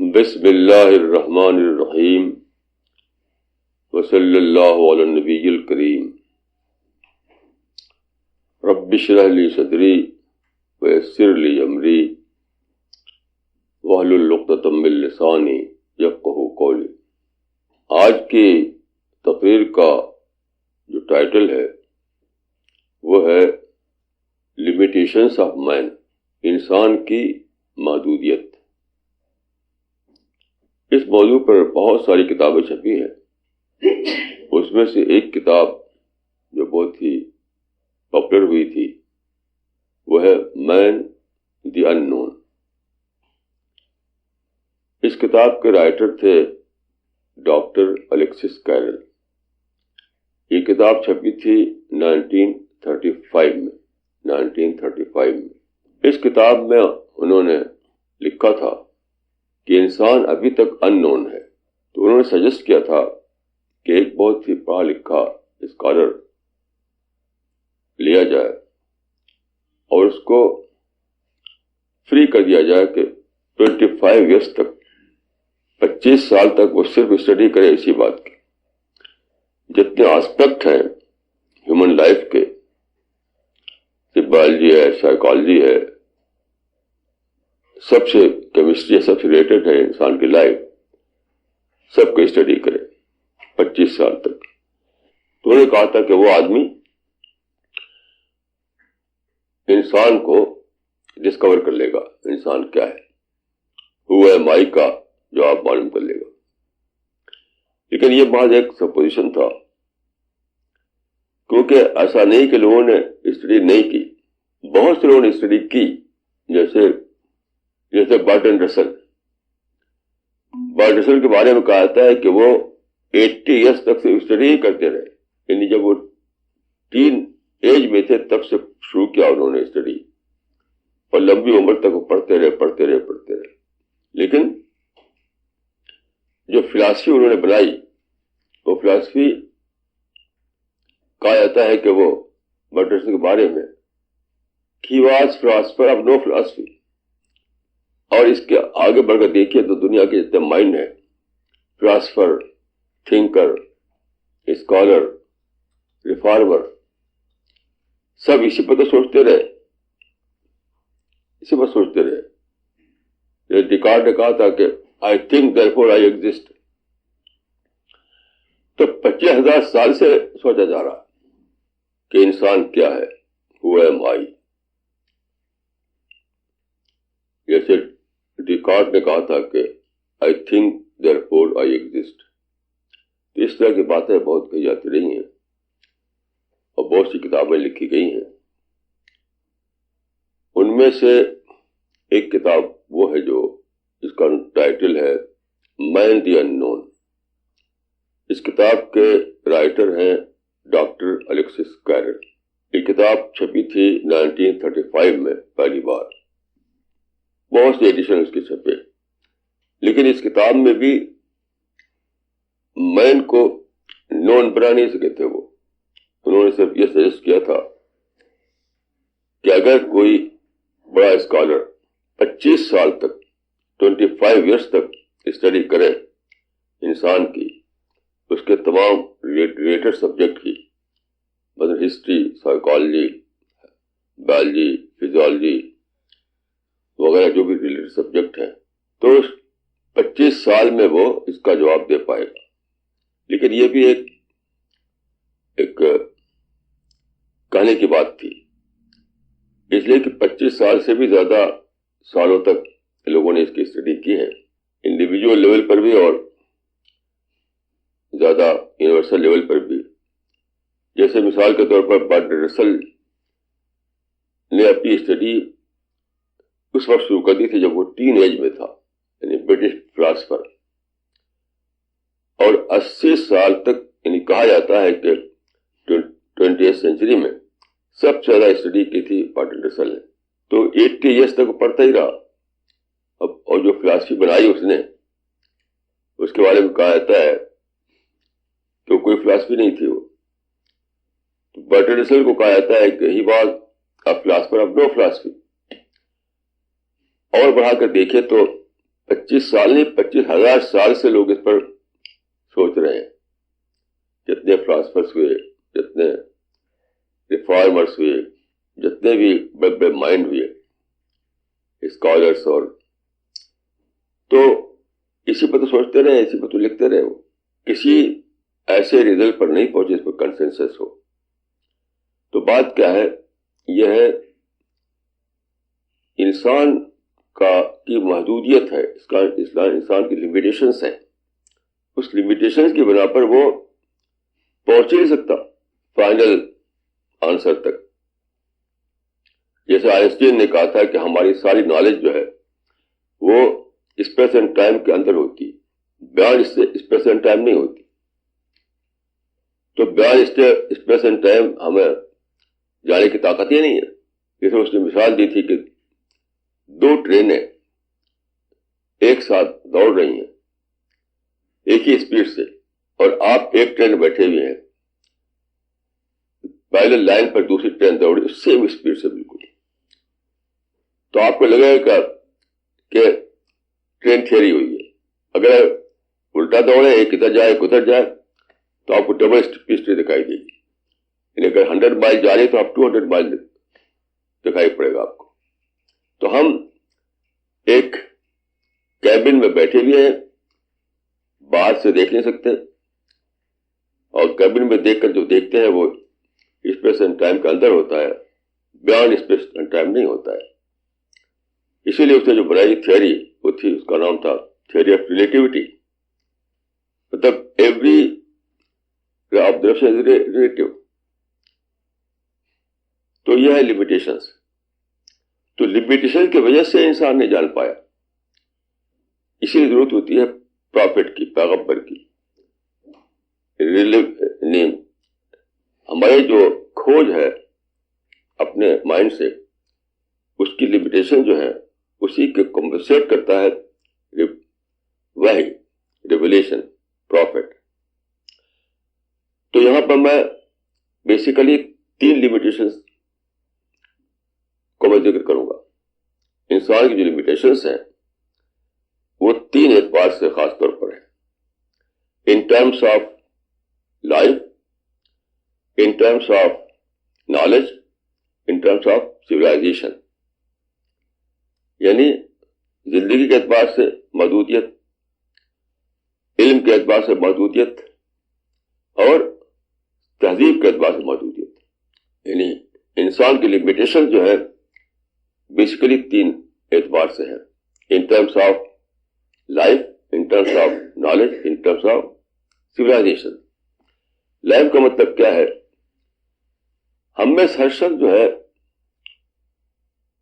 بسم اللہ الرحمن الرحیم وصلی اللہ علی النبی الکریم رب اشرح لی صدری ویسر لی امری واحلل عقدۃ من لسانی یفقہوا قولی۔ آج کی تقریر کا جو ٹائٹل ہے وہ ہے لمیٹیشنز آف مین، انسان کی محدودیت۔ اس موضوع پر بہت ساری کتابیں چھپی ہیں، اس میں سے ایک کتاب جو بہت ہی پاپولر ہوئی تھی وہ ہے مین دی ان نون۔ اس کتاب کے رائٹر تھے ڈاکٹر الیکسس کیرل۔ یہ کتاب چھپی تھی 1935 میں۔ اس کتاب میں انہوں نے لکھا تھا کہ انسان ابھی تک ان نون ہے، تو انہوں نے سجیسٹ کیا تھا کہ ایک بہت ہی پڑھا لکھا اسکالر لیا جائے اور اس کو فری کر دیا جائے کہ 25 ایئرس تک، 25 سال تک وہ صرف اسٹڈی کرے اسی بات کی۔ جتنے آسپیکٹ ہیں ہیومن لائف کے، بایولوجی ہے، سائیکالوجی ہے، سب سے کیمسٹری سب سے ریلیٹڈ ہے انسان کی لائف، سب کو اسٹڈی کرے 25 سال تک۔ تو انہوں نے کہا تھا کہ وہ آدمی انسان کو ڈسکور کر لے گا، انسان کیا ہے، ہو ایم آئی کا جواب معلوم کر لے گا۔ لیکن یہ بات ایک سپوزیشن تھا، کیونکہ ایسا نہیں کہ لوگوں نے اسٹڈی نہیں کی، بہت سے لوگوں نے اسٹڈی کی، جیسے برٹن رسل کے بارے میں کہا جاتا ہے کہ وہ 80 ایئرس تک سے اسٹڈی ہی کرتے رہے، یعنی جب وہ ٹین ایج میں تھے تب سے شروع کیا انہوں نے اسٹڈی، اور لمبی عمر تک وہ پڑھتے رہے۔ لیکن جو فلاسفی انہوں نے بنائی، وہ فلاسفی کہا جاتا ہے کہ وہ برٹن رسل کے بارے میں he was philosopher of no philosophy. اور اس کے آگے بڑھ کر دیکھیے تو دنیا کے جتنے مائنڈ ہیں، فلاسفر، تھنکر، اسکالر، ریفارمر، سب اسی پر تو سوچتے رہے۔ ڈیکارٹ نے کہا تھا کہ آئی تھنک دیئرفور آئی ایگزسٹ، تو 25,000 سال سے سوچا جا رہا کہ انسان کیا ہے، ہو ایم آئی۔ جیسے ڈیکارٹ نے کہا تھا کہ آئی تھنک دیئرفور آئی ایگزسٹ۔ تو اس طرح کی باتیں بہت کہی جاتی رہی ہیں اور بہت سی کتابیں لکھی گئی ہیں۔ ان میں سے ایک کتاب وہ ہے جو اس کا ٹائٹل ہے مین دی ان نون۔ اس کتاب کے رائٹر ہیں ڈاکٹر الیکسس کیرل۔ یہ کتاب چھپی تھی 1935 میں پہلی بار، بہت سے ایڈیشن اس کے چھپے، لیکن اس کتاب میں بھی مین کو نون بنا نہیں سکے تھے وہ۔ انہوں نے صرف یہ سجیسٹ کیا تھا کہ اگر کوئی بڑا اسکالر 25 سال تک، 25 ایئرس تک اسٹڈی کرے انسان کی، اس کے تمام ریلیٹڈ سبجیکٹ کی، مطلب ہسٹری، سائیکالوجی، بایولوجی، فزیالوجی وغیرہ جو بھی ریلیٹڈ سبجیکٹ ہیں، تو 25 سال میں وہ اس کا جواب دے پائے گا۔ لیکن یہ بھی ایک کہنے کی بات تھی، اس لیے کہ 25 سال سے بھی زیادہ سالوں تک لوگوں نے اس کی اسٹڈی کی ہے، انڈیویجول لیول پر بھی اور زیادہ یونیورسل لیول پر بھی۔ جیسے مثال کے طور پر برٹن رسل نے اپنی اسٹڈی اس وقت شروع کر دی تھی جب وہ ٹین ایج میں تھا، یعنی برٹش فلاسفر، اور 80 سال تک، یعنی کہا جاتا ہے کہ 20th سینچری میں سب سے زیادہ اسٹڈی کی تھی برٹن رسل نے، تو 80 ایئرس تک وہ پڑھتا ہی رہا۔ اور جو فلاسفی بنائی اس نے، اس کے بارے میں کہا جاتا ہے کہ کوئی فلاسفی نہیں تھی وہ۔ برٹن رسل کو کہا جاتا ہے کہ he was a philosopher of no philosophy. اور بڑھا کر دیکھے تو 25 سال نہیں 25,000 سال سے لوگ اس پر سوچ رہے ہیں. جتنے فلاسفرس ہوئے, جتنے ریفارمرس ہوئے, جتنے بھی بڑے بڑے مائنڈ ہوئے, اسکالرس, اور تو اسی پر تو سوچتے رہے, اسی پر تو لکھتے رہے. وہ کسی ایسے رزلٹ پر نہیں پہنچے اس پر کنسنسس ہو. تو بات کیا ہے؟ یہ ہے انسان کی محدودیت ہے, اس کا انسان کی لمیٹیشنس ہیں. اس لمیٹیشنس کی بنا پر وہ پہنچ ہی نہیں سکتا فائنل آنسر تک. جیسے آئنسٹین نے کہا تھا کہ ہماری ساری نالج جو ہے وہ اسپیس اینڈ ٹائم کے اندر ہوتی ہے, بیانڈ اسپیس اینڈ ٹائم نہیں ہوتی. تو بیانڈ اسپیس اینڈ ٹائم ہمیں جانے کی طاقت ہی نہیں ہے. جیسے اس نے مثال دی تھی کہ 2 ٹرینیں ایک ساتھ دوڑ رہی ہیں ایک ہی اسپیڈ سے, اور آپ ایک ٹرین بیٹھے ہوئے ہیں, پیرلل لائن پر دوسری ٹرین دوڑ رہی سیم اسپیڈ سے بالکل. تو آپ کو لگے گا کہ ٹرین ٹھہری ہوئی ہے. اگر الٹا دوڑے, ایک ادھر جائے ایک ادھر جائے, تو آپ کو ڈبل اسپیڈ دکھائی دے گی. یعنی اگر 100 مائل جا رہے تو آپ 200 مائل دکھائی پڑے گا آپ کو. تو ہم ایک کیبن میں بیٹھے ہوئے ہیں, باہر سے دیکھ نہیں سکتے, اور کیبن میں دیکھ کر جو دیکھتے ہیں وہ اسپیس اینڈ ٹائم کے اندر ہوتا ہے, بیانڈ اسپیس اینڈ ٹائم نہیں ہوتا ہے. اسی لیے اس نے جو بنائی تھیوری وہ تھی, اس کا نام تھا تھیوری آف ریلیٹیوٹی. مطلب ایوری آبزرویشن از ریلیٹیو. تو یہ ہے لمیٹیشنس. تو لمیٹیشن کی وجہ سے انسان نہیں جان پایا. اسی لیے ضرورت ہوتی ہے پرافٹ کی, پیغمبر کی. ہماری جو کھوج ہے اپنے مائنڈ سے, اس کی لمیٹیشن جو ہے اسی کے کمپنسیٹ کرتا ہے وحی, ریویلیشن, پرافٹ. تو یہاں پر میں بیسیکلی 3 لمیٹیشنز کو میں ذکر کروں گا. انسان کی جو لمیٹیشنز ہیں وہ 3 اعتبار سے خاص طور پر ہیں. In terms of life, in terms of knowledge, in terms of civilization. یعنی زندگی کے اعتبار سے محدودیت, علم کے اعتبار سے محدودیت, اور تہذیب کے اعتبار سے محدودیت. یعنی انسان کی لمیٹیشن جو ہے بیسیکلی 3 اعتبار سے ہے. in terms of life, in terms of knowledge, in terms of civilization. Life کا مطلب کیا ہے؟ ہم میں ہر شخص جو ہے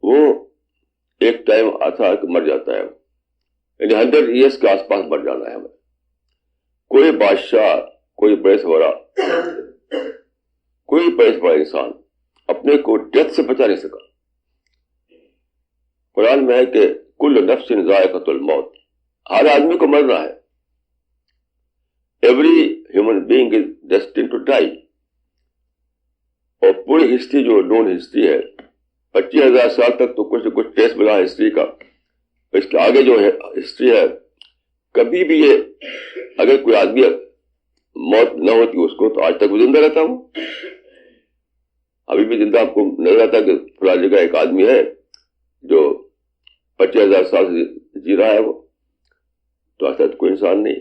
وہ ایک ٹائم آتا ہے کہ مر جاتا ہے. یعنی 100 ایئرس کے آس پاس مر جانا ہے ہمیں. کوئی بادشاہ, کوئی بڑے سے بڑا, کوئی بڑے سے بڑا انسان اپنے کو ڈیتھ سے بچا نہیں سکا. قرآن میں ہے کہ کل نفس ذائقۃ الموت, ہر آدمی کو مرنا ہے. Every human being is destined to die. اور پوری ہسٹری جو نون ہسٹری ہے 25,000 سال تک تو کچھ نہ کچھ ٹریس ملا ہسٹری کا. اس کے آگے جو ہے ہسٹری ہے, کبھی بھی یہ اگر کوئی آدمی موت نہ ہوتی اس کو تو آج تک وہ زندہ رہتا ہوں. ابھی بھی زندہ آپ کو نظر آتا کہ فلاں جگہ ایک آدمی ہے جو 25,000 سال سے جی رہا ہے, وہ تو ایسا تو کوئی انسان نہیں.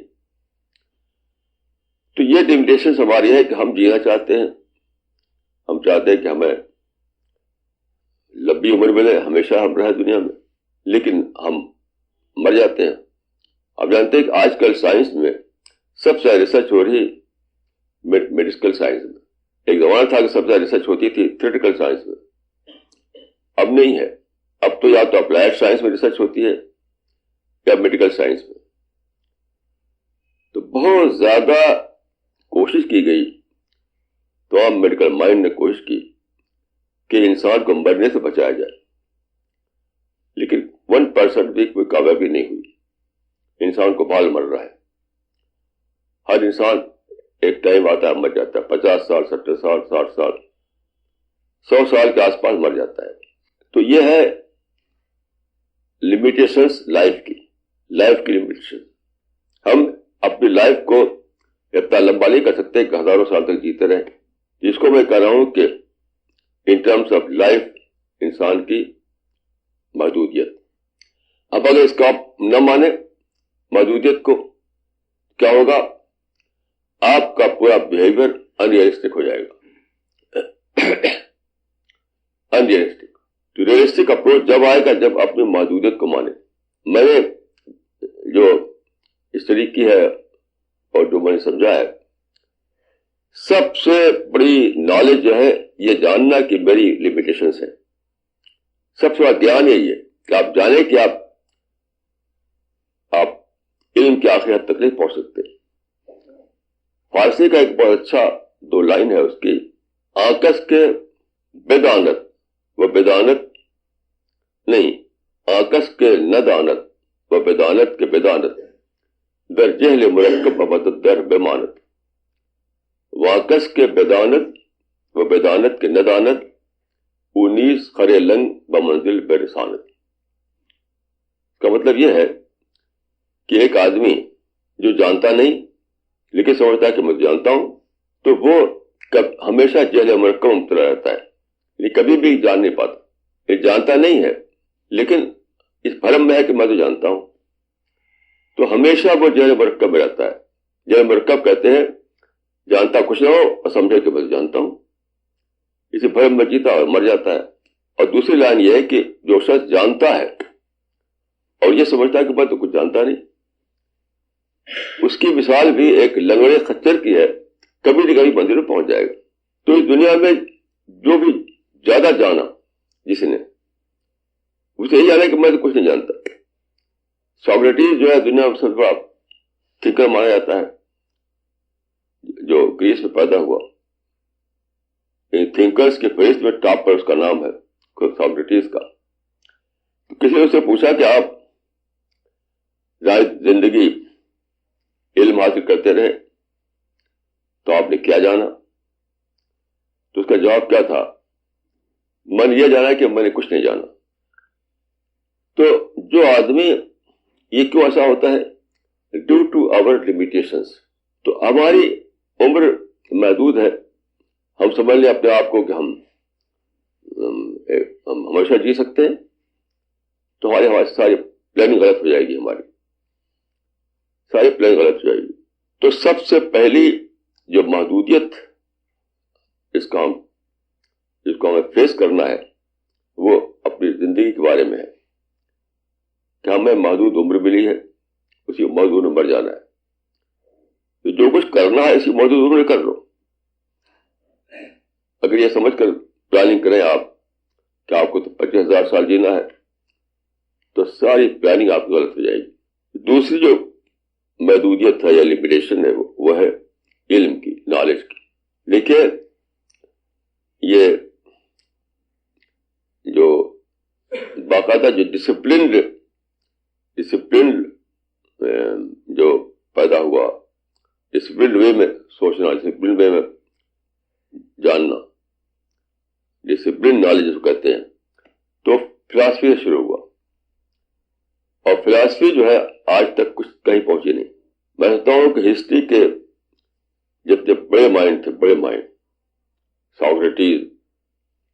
تو یہ لمیٹیشن ہماری ہے کہ ہم جینا چاہتے ہیں, ہم چاہتے ہیں کہ ہمیں لمبی عمر ملے, ہمیشہ ہم رہیں دنیا میں, لیکن ہم مر جاتے ہیں. آپ جانتے ہیں کہ آج کل سائنس میں سب سے ریسرچ ہو رہی ہے میڈیکل سائنس میں. ایک زمانہ تھا کہ سب سے ریسرچ ہوتی تھی تھیوریٹیکل سائنس میں, اب نہیں ہے. اب تو یا تو اپلائڈ سائنس میں ریسرچ ہوتی ہے یا میڈیکل سائنس میں. تو بہت زیادہ کوشش کی گئی, تو عام میڈیکل مائنڈ نے کوشش کی کہ انسان کو مرنے سے بچایا جائے, لیکن 1% بھی کوئی کامیابی نہیں ہوئی. انسان کو بھال مر رہا ہے. ہر انسان ایک ٹائم آتا ہے مر جاتا ہے, 50 سال, 70 سال, 60 سال, 100 سال کے آس پاس مر جاتا ہے. تو یہ ہے لمیٹیشنز لائف کی. لائف کی لمیٹیشن. ہم اپنی لائف کو اتنا لمبا نہیں کر سکتے کہ ہزاروں سال تک جیتے رہیں. جس کو میں کہہ رہا ہوں کہ ان ٹرمز آف لائف انسان کی محدودیت. اب اگر اس کا آپ نہ مانے محدودیت کو، کیا ہوگا؟ آپ کا پورا بہیویئر ان ریئلسٹک ہو جائے گا. ان ریئلسٹک. تو ریئلسٹک اپروچ جب آئے گا جب اپنی محدودیت کو مانے. میں نے جو اسٹڈی کی ہے اور جو میں نے سمجھا ہے، سب سے بڑی نالج جو ہے یہ جاننا کہ میری لمیٹیشنز ہیں. سب سے بڑا گیان یہی ہے کہ آپ جانیں کہ آپ علم کی آخری حد تک نہیں پہنچ سکتے. فارسی کا ایک بہت اچھا 2 لائن ہے اس کی: آکس کے بدانت و بدانت نہیں، آکس کے ندانت و بدانت کے بدانت در جہل مرکب ابدت در بمانت. واکس کے بدانت و بدانت کے ندانت انیس خرے لنگ بمنزل برسانت. کا مطلب یہ ہے کہ ایک آدمی جو جانتا نہیں لیکن سمجھتا ہے کہ میں جانتا ہوں، تو وہ ہمیشہ جہل مرکب میں مبتلا رہتا ہے، یہ کبھی بھی جان نہیں پاتا. یہ جانتا نہیں ہے لیکن اس بھرم میں ہے کہ میں تو جانتا ہوں، تو ہمیشہ وہ جہل مرکب میں رہتا ہے. جہل مرکب کہتے ہیں جانتا کچھ نہ ہو اور سمجھے کہ میں تو جانتا ہوں. اسی بھرم میں جیتا اور مر جاتا ہے. اور دوسری لائن یہ ہے کہ جو شخص جانتا ہے اور یہ سمجھتا ہے کہ میں تو کچھ جانتا نہیں، اس کی مثال بھی ایک لنگڑے خچر کی ہے، کبھی نہ کبھی منزل میں پہنچ جائے گا. تو اس دنیا میں جو بھی زیادہ جانا جس نے، اسے یہی جانا کہ میں تو کچھ نہیں جانتا. سوکریٹس جو ہے دنیا میں سب سے بڑا تھنکر مانا جاتا ہے، جو گریس میں پیدا ہوا. تھنکرز کے فہرست میں ٹاپ پر اس کا نام ہے، سوکریٹس کا. کسی نے اس سے پوچھا کہ آپ زندگی علم حاصل کرتے رہے تو آپ نے کیا جانا؟ تو اس کا جواب کیا تھا؟ میں نے یہ جانا کہ میں نے کچھ نہیں جانا. تو جو آدمی، یہ کیوں ایسا ہوتا ہے؟ Due to our limitations. تو ہماری عمر محدود ہے. ہم سمجھ لیں اپنے آپ کو کہ ہم ہمیشہ جی سکتے ہیں، تو ہماری ساری پلاننگ غلط ہو جائے گی. ہماری ساری پلاننگ غلط ہو جائے گی. تو سب سے پہلی جو محدودیت جس کو ہمیں فیس کرنا ہے وہ اپنی زندگی کے بارے میں ہے کہ ہمیں محدود عمر ملی ہے، اسی محدود عمر مر جانا ہے. تو جو کچھ کرنا ہے اسی محدود عمر میں کر لو. اگر یہ سمجھ کر پلاننگ کریں آپ کہ آپ کو تو 25,000 سال جینا ہے، تو ساری پلاننگ آپ کی غلط ہو جائے گی. دوسری جو محدودیت ہے یا لمیٹیشن ہے وہ ہے علم کی، نالج کی. دیکھیے یہ جو باقاعدہ جو ڈسپلنڈ جو پیدا ہوا، ڈسپلنڈ وے میں سوچنا، ڈسپلنڈ وے میں جاننا، ڈسپلن نالج جو کہتے ہیں، تو فلاسفی سے شروع ہوا. اور فلاسفی جو ہے آج تک کچھ کہیں پہنچی نہیں. میں سمجھتا ہوں کہ ہسٹری کے جتنے بڑے مائنڈ تھے، بڑے مائنڈ، سوکریٹس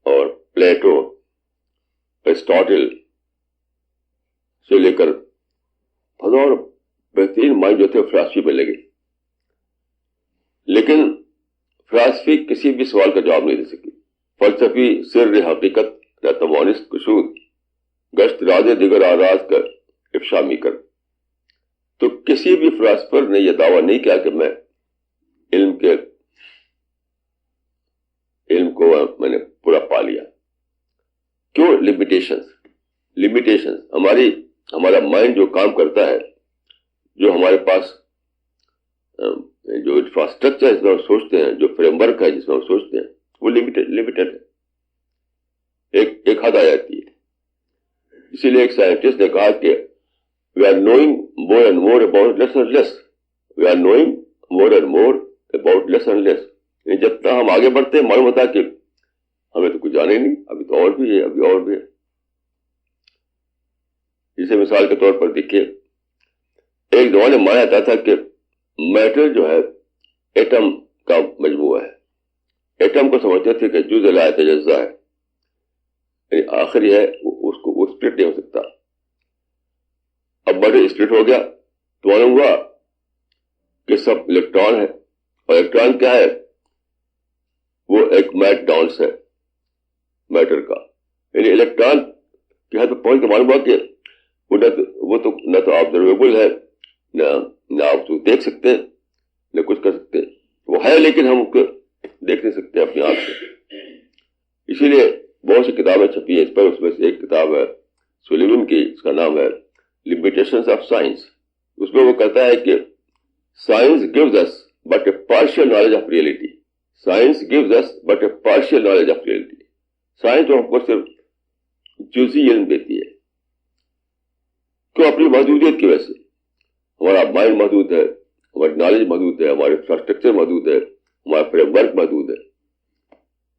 اور پلیٹو، ایرسٹاٹل سے لے کر ہزار بہترین مائنڈ جو تھے فلاسفی میں لگے. لیکن فلاسفی کسی بھی سوال کا جواب نہیں دے سکی. فلسفی سر حقیقت نتوانست کشود گشت راز دیگر آراز کر افشامی کر. تو کسی بھی فلاسفر نے یہ دعویٰ نہیں کیا کہ میں علم کو میں نے پورا پا لیا. کیوں؟ لمیٹیشنز. ہمارا مائنڈ جو کام کرتا ہے، جو ہمارے پاس جو انفراسٹرکچر جس میں ہم سوچتے ہیں، جو فریم ورک ہے جس میں ہم سوچتے ہیں، وہ لمیٹڈ ہے. ایک حد آ جاتی ہے. اسی لیے ایک سائنٹسٹ نے کہا کہ we are knowing more and more about less and less. We are knowing more and more about less and less. جب ہم آگے بڑھتے ہیں معلوم ہوتا ہے کہ ہمیں تو کچھ جانے نہیں، ابھی تو اور بھی ہے، ابھی اور بھی ہے. جسے مثال کے طور پر دیکھیے ایک زمانے میں مانا جاتا تھا کہ میٹر جو ہے ایٹم کا مجموعہ ہے. ایٹم کو سمجھتے تھے کہ جزء لا یتجزا ہے, یعنی آخری ہے, اس کو وہ اسپلٹ نہیں ہو سکتا. اب میٹر اسپلٹ ہو گیا تو معلوم ہوا کہ سب الیکٹران ہے, اور الیکٹران کیا ہے, وہ ایک میٹ ڈاؤنس ہے میٹر کا. یعنی الیکٹران کی حد پہنچ کے معلوم ہوا کہ وہ تو نہ تو آبزرویبل ہے, نہ آپ اس کو دیکھ سکتے, نہ کچھ کر سکتے. وہ ہے لیکن ہم اس کو دیکھ نہیں سکتے اپنی آنکھ سے. اسی لیے بہت سی کتابیں چھپی ہیں اس پر. اس میں سے ایک کتاب ہے سلیون کی, اس کا نام ہے لمیٹیشنز آف سائنس. اس میں وہ کہتا ہے کہ science gives us but a partial knowledge of reality. Science gives us but a partial knowledge of reality. Science تو ہم کو صرف جزئی علم دیتی ہے. کیوں؟ اپنی محدودیت کی وجہ سے. ہمارا مائنڈ محدود ہے, ہماری نالج محدود ہے, ہمارے انفراسٹرکچر محدود ہے, ہمارا فریم ورک محدود ہے.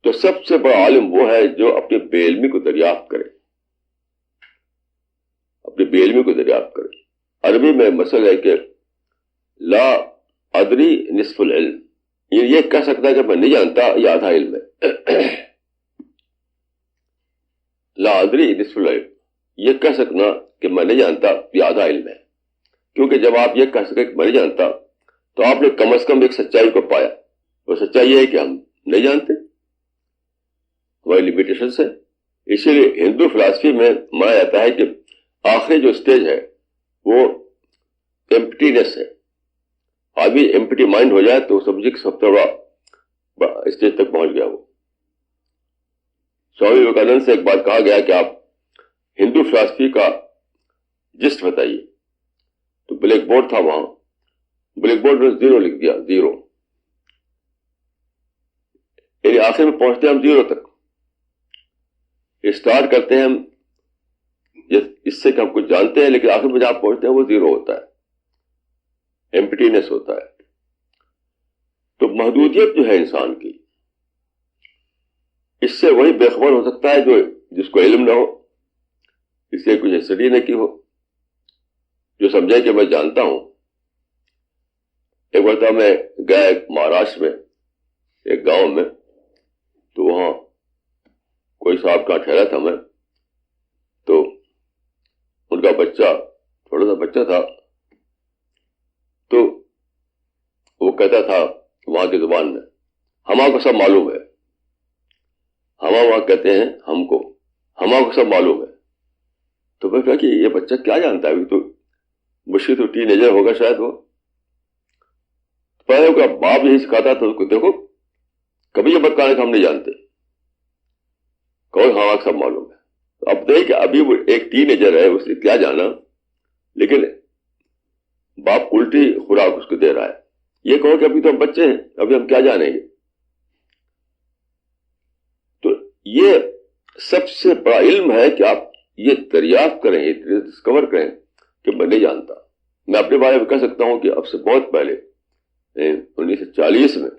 تو سب سے بڑا عالم وہ ہے جو اپنی بے علمی کو دریافت کرے, اپنی بے علمی کو دریافت کرے. عربی میں مثل ہے کہ لا ادری نصف العلم, یہ کہہ سکتا ہے کہ میں نہیں جانتا, یہ آدھا علم ہے. لا ادری نصف العلم, یہ کہہ سکنا کہ میں نہیں جانتا یہ آدھا علم ہے. کیونکہ جب آپ یہ کہہ سکیں کہ میں نہیں جانتا تو آپ نے کم از کم ایک سچائی کو پایا. وہ سچائی یہ ہے کہ ہم نہیں جانتے, ہماری لمیٹیشنس ہے. اسی لیے ہندو فلسفی میں مانا جاتا ہے کہ آخری جو اسٹیج ہے وہ ایمپٹینس ہے. آدمی ایمپٹی مائنڈ ہو جائے تو سمجھے کہ سب سے بڑا اسٹیج تک پہنچ گیا وہ. سوامی ویویکانند سے ایک بار کہا گیا کہ آپ ہندو فلسفی کا جسٹ بتائیے, تو بلیک بورڈ تھا وہاں, بلیک بورڈ میں 0 لکھ دیا, 0. یعنی آخر میں پہنچتے ہیں ہم 0 تک. اسٹارٹ کرتے ہیں ہم اس سے کہ ہم کچھ جانتے ہیں, لیکن آخر میں جہاں پہنچتے ہیں وہ 0 ہوتا ہے, ایمپٹینس ہوتا ہے. تو محدودیت جو ہے انسان کی, اس سے وہی بے خبر ہو سکتا ہے جس کو علم نہ ہو, اس سے کچھ اسٹڈی نہ کی ہو, جو سمجھے کہ میں جانتا ہوں. ایک مرتبہ میں گیا مہاراشٹر میں ایک گاؤں میں, تو وہاں کوئی صاحب کا ٹھہرا تھا میں, تو ان کا بچہ, تھوڑا سا بچہ تھا, تو وہ کہتا تھا وہاں کی زبان میں, ہما کو سب معلوم ہے. ہما وہاں کہتے ہیں ہم کو, ہما کو سب معلوم ہے. تو میں کہا کہ یہ بچہ کیا جانتا ہے, ابھی تو مشکل تو ٹین ایجر ہوگا شاید وہ. پہلے کا باپ یہی سکھاتا تھا اس کو, دیکھو کبھی یہ مت کہنا کہ ہم نہیں جانتے, کہو ہما کو سب معلوم ہے. اب دیکھ ابھی وہ ایک ٹین ایجر ہے, اس نے کیا جانا, لیکن باپ الٹی خوراک اس کو دے رہا ہے. یہ کہو کہ ابھی تو ہم بچے ہیں, ابھی ہم کیا جانیں گے. تو یہ سب سے بڑا علم ہے کہ آپ یہ دریافت کریں, یہ ڈسکور کریں کہ میں نہیں جانتا. میں اپنے بارے میں کہہ سکتا ہوں کہ اب سے بہت پہلے 1940 میں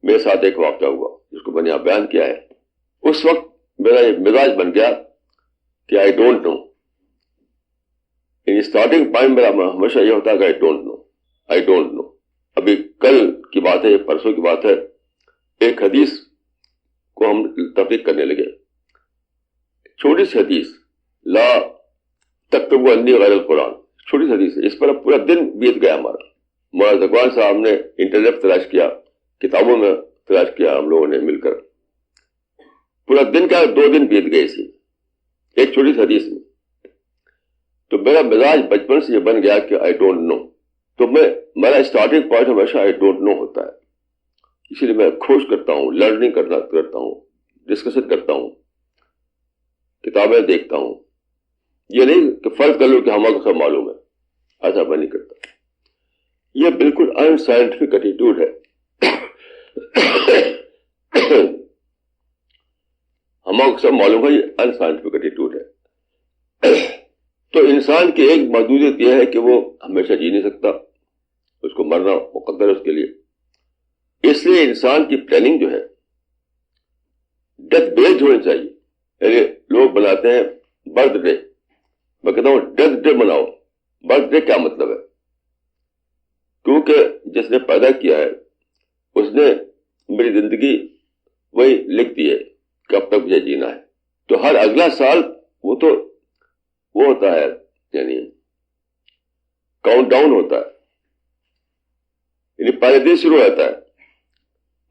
میرے ساتھ ایک واقعہ ہوا جس کو میں نے یہاں بیان کیا ہے. اس وقت میرا یہ مزاج بن گیا کہ I don't know. Starting point میرا ہمیشہ یہ ہوتا ہے کہ I don't know, I don't نو. ابھی کل کی بات ہے, پرسوں کی بات ہے, ایک حدیث کو ہم تحقیق کرنے لگے, چھوٹی سی حدیث, لا تکتبوا عنی غیر القرآن, چھوٹی سی حدیث ہے. اس پر اب پورا دن بیت گیا ہمارا. مولانا ذکوان صاحب نے انٹرنیٹ تلاش کیا, کتابوں میں تلاش کیا, ہم لوگوں نے مل کر پورا دن کا 2 دن بیت گئے اسی ایک چھوٹی سی حدیث میں. تو میرا مزاج بچپن سے یہ بن گیا کہ آئی ڈونٹ نو. تو میرا اسٹارٹنگ پوائنٹ ہمیشہ آئی ڈونٹ نو ہوتا ہے. اسی لیے میں کھوج کرتا ہوں, لرننگ کرتا ہوں, ڈسکشن کرتا ہوں, کتابیں دیکھتا ہوں. یہ نہیں کہ فرض کر لو کہ ہمارا کو سب معلوم ہے, ایسا میں نہیں کرتا. یہ بالکل انسائنٹیفک ایٹیٹیوڈ ہے. ہمارا کو سب معلوم ہے, یہ انسائنٹیفک ایٹیٹیوڈ ہے. تو انسان کی ایک محدودیت یہ ہے کہ وہ ہمیشہ جی نہیں سکتا, اس کو مرنا مقدر ہے اس کے لیے. اس لیے انسان کی پلاننگ جو ہے ڈیتھ بیسڈ ہونی چاہیے. یعنی لوگ بناتے ہیں برتھ ڈے, میں کہتا ہوں ڈیتھ ڈے مناؤ, برتھ ڈے کیا مطلب ہے؟ کیونکہ جس نے پیدا کیا ہے اس نے میری زندگی وہی لکھ دی ہے کہ اب تک مجھے جینا ہے. تو ہر اگلا سال وہ ہوتا ہے، یعنی کاؤنٹ ڈاؤن ہوتا ہے، یعنی پہلے دن شروع ہوتا ہے.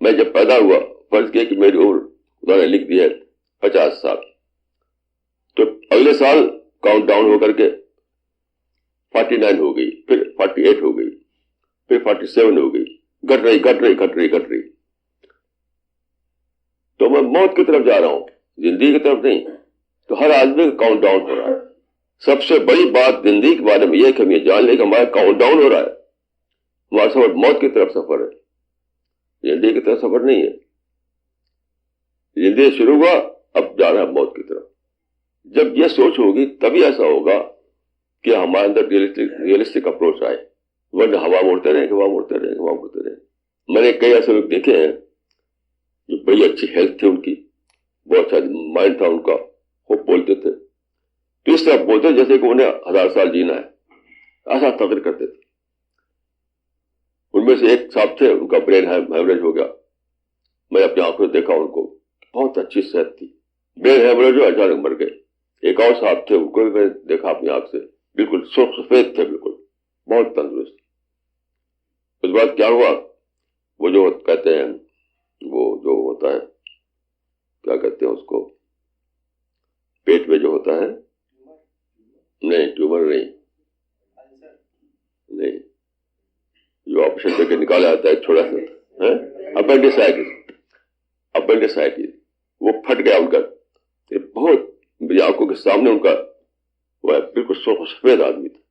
میں جب پیدا ہوا، فرض کیا کہ میری عمر خدا نے لکھ دی ہے 50 سال، تو اگلے سال کاؤنٹ ڈاؤن ہو کر کے 49 ہو گئی، پھر 48 ہو گئی، پھر 47 ہو گئی، گھٹ رہی. تو میں موت کی طرف جا رہا ہوں، زندگی کی طرف نہیں. تو ہر آدمی کا کاؤنٹ ڈاؤن ہو رہا ہے. سب سے بڑی بات زندگی کے بارے میں یہ کہ ہم یہ جان لیں کہ ہمارا کاؤنٹ ڈاؤن ہو رہا ہے. ہمارا سفر موت کی طرف سفر ہے، زندگی کی طرف سفر نہیں ہے. زندگی شروع ہوا، اب جا رہا ہے موت کی طرف. جب یہ سوچ ہوگی تبھی ایسا ہوگا کہ ہمارے اندر ریئلسٹک اپروچ آئے، ورنہ ہوا موڑتے رہے. میں نے کئی ایسے لوگ دیکھے ہیں جو بڑی اچھی ہیلتھ تھی ان کی، بہت اچھا مائنڈ تھا ان کا، خوب بولتے تھے، تو اس طرح بولتے جیسے کہ انہیں 1000 سال جینا ہے، ایسا تقریر کرتے تھے. ان میں سے ایک صاحب تھے، ان کا برین ہیمریج ہو گیا. میں اپنی آنکھوں سے دیکھا ان کو، بہت اچھی صحت تھی، برین ہیمریج ہو اچانک مر گئے. ایک اور صاحب تھے، ان کو بھی میں نے دیکھا اپنی آنکھ سے، بالکل سرخ سفید تھے، بالکل بہت تندرست. اس بعد کیا ہوا، وہ جو کہتے ہیں، وہ جو ہوتا ہے کیا کہتے ہیں اس کو، پیٹ میں جو ہوتا ہے، نہیں ٹیومر نہیں، جو آپریشن کر کے نکالا جاتا ہے چھوٹا سا اپینڈیسائٹس، وہ پھٹ گیا ان کا. بہت میری آنکھوں کے سامنے ان کا وہ بالکل سرخ سفید آدمی تھا.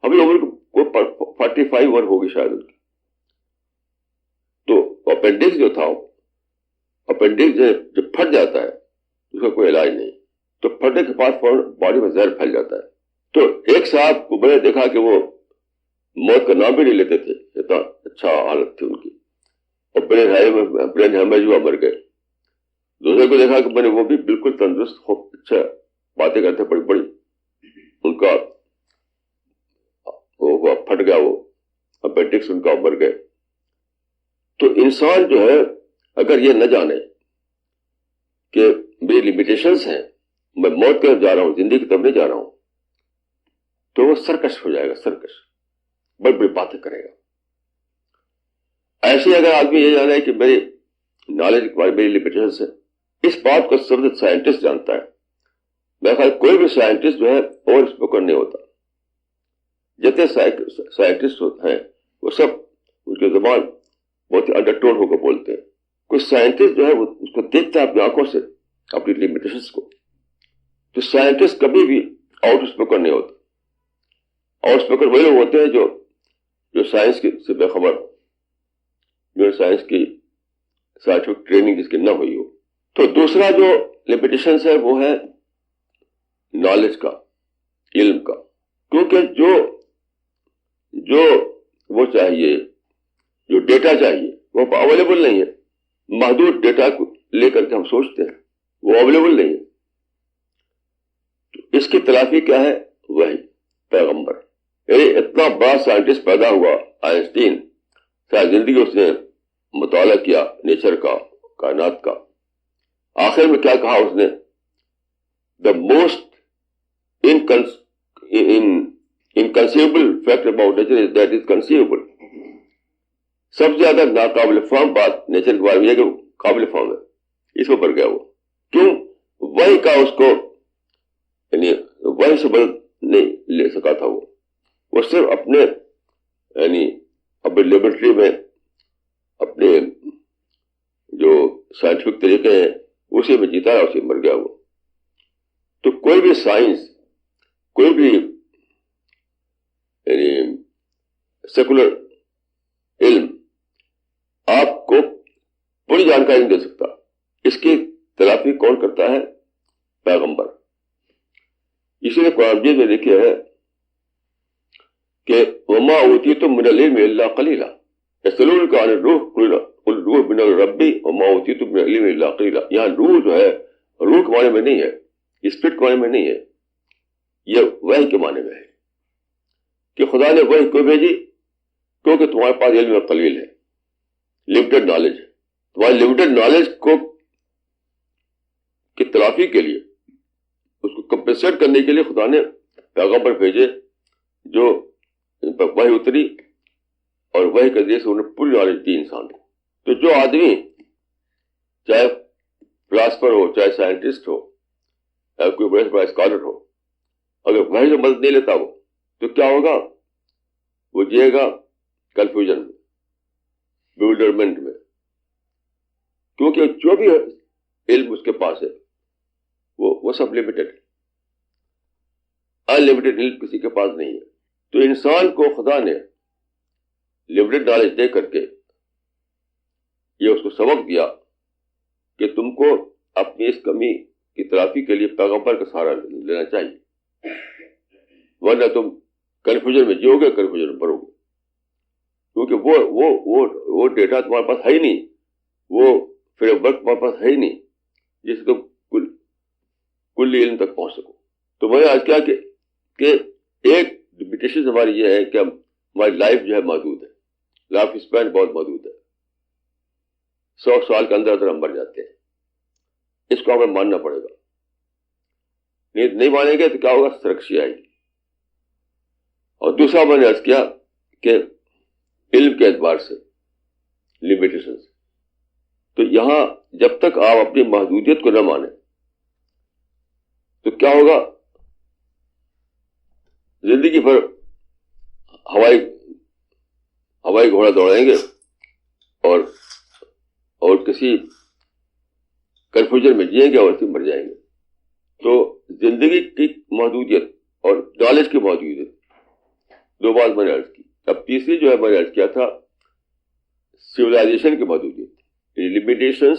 ابھی عمر کو 45 ہوگی شاید ان کی. تو اپینڈکس جو تھا، اپینڈکس جب پھٹ جاتا ہے اس کا کوئی علاج نہیں، تو پھٹنے کے بعد فوراً باڈی میں زہر پھیل جاتا ہے. تو ایک صاحب کو میں نے دیکھا کہ وہ موت کا نام بھی نہیں لیتے تھے، اتنا اچھا حالت تھی ان کی، اور برین ہیمریج ہوا مر گئے. دوسرے کو دیکھا کہ میں نے، وہ بھی بالکل تندرست، خوب اچھا باتیں کرتے، بڑی بڑی، ان کا وہ پھٹ گیا، وہ اپینڈکس ان کا مر گئے. تو انسان جو ہے اگر یہ نہ جانے کہ میری لمیٹیشنز ہیں، میں موت کی طرف جا رہا ہوں، زندگی کی طرف نہیں جا رہا ہوں، تو وہ سرکش ہو جائے گا، بڑی بڑی باتیں کرے گا. ایسے اگر آدمی یہ جانا ہے کہ میری نالج کے بارے میری لمیٹیشنز ہے، اس بات کو سب سے سائنٹسٹ جانتا ہے. میرا خیال کوئی بھی سائنٹسٹ جو ہے اوور اسپوکن نہیں ہوتا. جتنے سائنٹسٹ ہیں وہ سب ان کی زبان بہت ہی انڈر ٹون ہو کر بولتے ہیں. کوئی سائنٹسٹ جو ہے وہ اس کو دیکھتا ہے اپنی آنکھوں سے، اپنی لمیٹیشنز کو. تو سائنٹسٹ کبھی بھی آؤٹ اسپوکن نہیں ہوتا. آؤٹ اسپوکن وہی لوگ ہوتے ہیں جو سائنس سے بے خبر ہو، جو سائنس کی سائنٹیفک ٹریننگ جس کی نہ ہوئی ہو. تو دوسرا جو لمیٹیشنز ہے وہ ہے نالج کا، علم کا. کیونکہ جو وہ چاہیے، جو ڈیٹا چاہیے وہ اویلیبل نہیں ہے. محدود ڈیٹا کو لے کر کے ہم سوچتے ہیں، وہ اویلیبل نہیں ہے. تو اس کی تلافی کیا ہے؟ وہی پیغمبر. یعنی اتنا بڑا سائنٹسٹ پیدا ہوا آئنسٹین، ساری زندگی اس نے مطالعہ کیا نیچر کا، کائنات کا. آخر میں کیا کہا اس نے؟ The most inconceivable fact about nature is that it is conceivable. سب سے زیادہ ناقابل فہم بات نیچر کے بارے میں یہ کہ قابل فہم ہے. اس پر بڑھ گیا وہ. کیوں؟ وہی کا اس کو، یعنی وہی سے بدل نہیں لے سکا تھا. وہ صرف اپنے، یعنی اپنے لیبورٹری میں اپنے جو سائنٹیفک طریقے ہیں اسی میں جیتا ہے، اسی مر گیا وہ. تو کوئی بھی سائنس، کوئی بھی یعنی سیکولر علم آپ کو پوری جانکاری نہیں دے سکتا. اس کی تلافی کون کرتا ہے؟ پیغمبر. اسی لیے قرآن مجید میں لکھا ہے کہ وما اوتیتم من العلم الا قلیلا یسألونک عن الروح قل الروح من ربی وما اوتیتم من العلم الا قلیلا. یہاں روح جو ہے روح کے معنی میں نہیں ہے، اسپرٹ کے معنی میں نہیں ہے، یہ وحی کے معنی میں ہے. کہ خدا نے وحی کیوں بھیجی؟ کیونکہ تمہارے پاس علم قلیل ہے، لمیٹڈ نالج ہے. تمہاری لمیٹڈ نالج کو کی تلافی کے لیے، اس کو کمپنسیٹ کرنے کے لیے خدا نے پیغمبر بھیجے جو ان پر وحی اتری، اور وحی کے ذریعے سے انہیں پوری نالج دی انسان کو. تو جو آدمی چاہے فلاسفر ہو، چاہے سائنٹسٹ ہو، چاہے کوئی بڑا سے بڑا اسکالر ہو، اگر وحی سے مدد نہیں لیتا وہ، تو کیا ہوگا؟ وہ جیے گا کنفیوژن میں، بیولڈرمنٹ میں. کیونکہ جو بھی علم اس کے پاس ہے وہ سب لمیٹڈ ہے، ان لمیٹڈ علم کسی کے پاس نہیں ہے. تو انسان کو خدا نے لمیٹڈ نالج دے کر کے یہ اس کو سبق دیا کہ تم کو اپنی اس کمی کی تلافی کے لیے پیغمبر کا سہارا لینا چاہیے، ورنہ تم کنفیوژن میں جیو گے، کنفیوژن میں پڑو گے. کیونکہ وہ ڈیٹا تمہارے پاس ہے ہی نہیں، وہ فریم ورک تمہارے پاس ہے ہی نہیں جس سے تم کلی علم تک پہنچ سکو. تو میں آج کیا کہ ایک لمیٹیشن ہماری یہ ہے کہ ہماری لائف جو ہے محدود ہے، لائف اسپین بہت محدود ہے. 100 سال کے اندر اندر ہم مر جاتے ہیں. اس کو ہمیں ماننا پڑے گا. نہیں مانیں گے تو کیا ہوگا؟ سرکشی آئے گی. اور دوسرا میں نے عرض کیا کہ علم کے اعتبار سے لمیٹیشن، تو یہاں جب تک آپ اپنی محدودیت کو نہ مانیں تو کیا ہوگا؟ زندگی بھر ہوائی گھوڑا دوڑائیں گے اور کسی کنفیوژن میں جیئیں گے اور اسی مر جائیں گے. تو زندگی کی محدودیت اور نالج کی محدودیت، دو بات میں نے عرض کی. اب تیسری جو ہے میں نے عرض کیا تھا سویلائزیشن کی محدودیت، limitations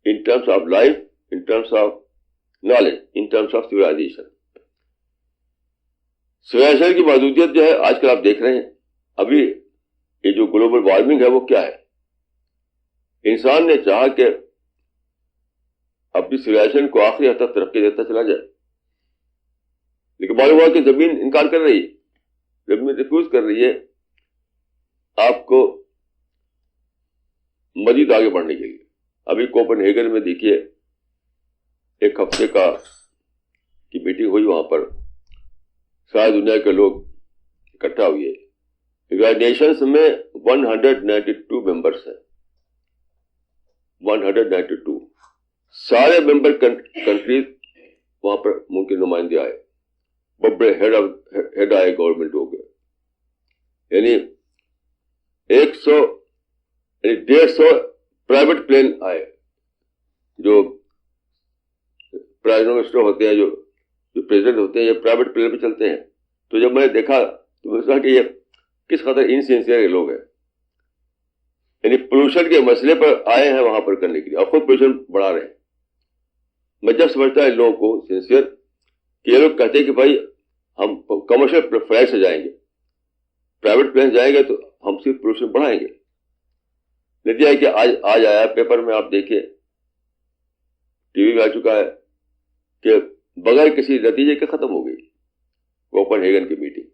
in terms of life, in terms of knowledge, in terms of civilization. Civilization کی محدودیت جو ہے آج کل آپ دیکھ رہے ہیں. ابھی یہ جو گلوبل وارمنگ ہے وہ کیا ہے؟ انسان نے چاہا کہ اپنی سویلائزیشن کو آخری حد تک ترقی دیتا چلا جائے، لیکن معلوم ہوا کہ زمین انکار کر رہی ہے، زمین ریفیوز کر رہی ہے آپ کو مزید آگے بڑھنے کے لیے. ابھی کوپن ہیگن میں دیکھیے ایک ہفتے کی میٹنگ ہوئی، وہاں پر ساری دنیا کے لوگ اکٹھا ہوئے. یونائیٹڈ نیشنز میں 192 ممبرس ہیں، 192 سارے ممبر کنٹریز وہاں پر ممکن نمائندے آئے، بڑے ہیڈ آئے گورنمنٹ ہو گئے. یعنی 150 پرائیویٹ پلین آئے، جو پرائم منسٹر ہوتے ہیں، جو پریزیڈنٹ ہوتے ہیں، یہ پرائیویٹ پلین پہ چلتے ہیں. تو جب میں نے دیکھا تو میں سوچا کہ یہ کس قدر انسینسیئر لوگ ہیں. یعنی پولوشن کے مسئلے پر آئے ہیں وہاں پر کرنے کے لیے، اور خود پولوشن بڑھا رہے ہیں. میں جب سمجھتا ہے ان لوگوں کو سینسیئر کہ یہ لوگ کہتے ہیں کہ بھائی ہم کمرشل فلائٹ سے جائیں گے، پرائیویٹ پلین جائیں گے تو ہم صرف پولوشن بڑھائیں گے. نتیجہ ہے کہ آج آیا پیپر میں، آپ دیکھیں ٹی وی میں آ چکا ہے کہ بغیر کسی نتیجے کے ختم ہو گئی کوپن ہیگن کی میٹنگ.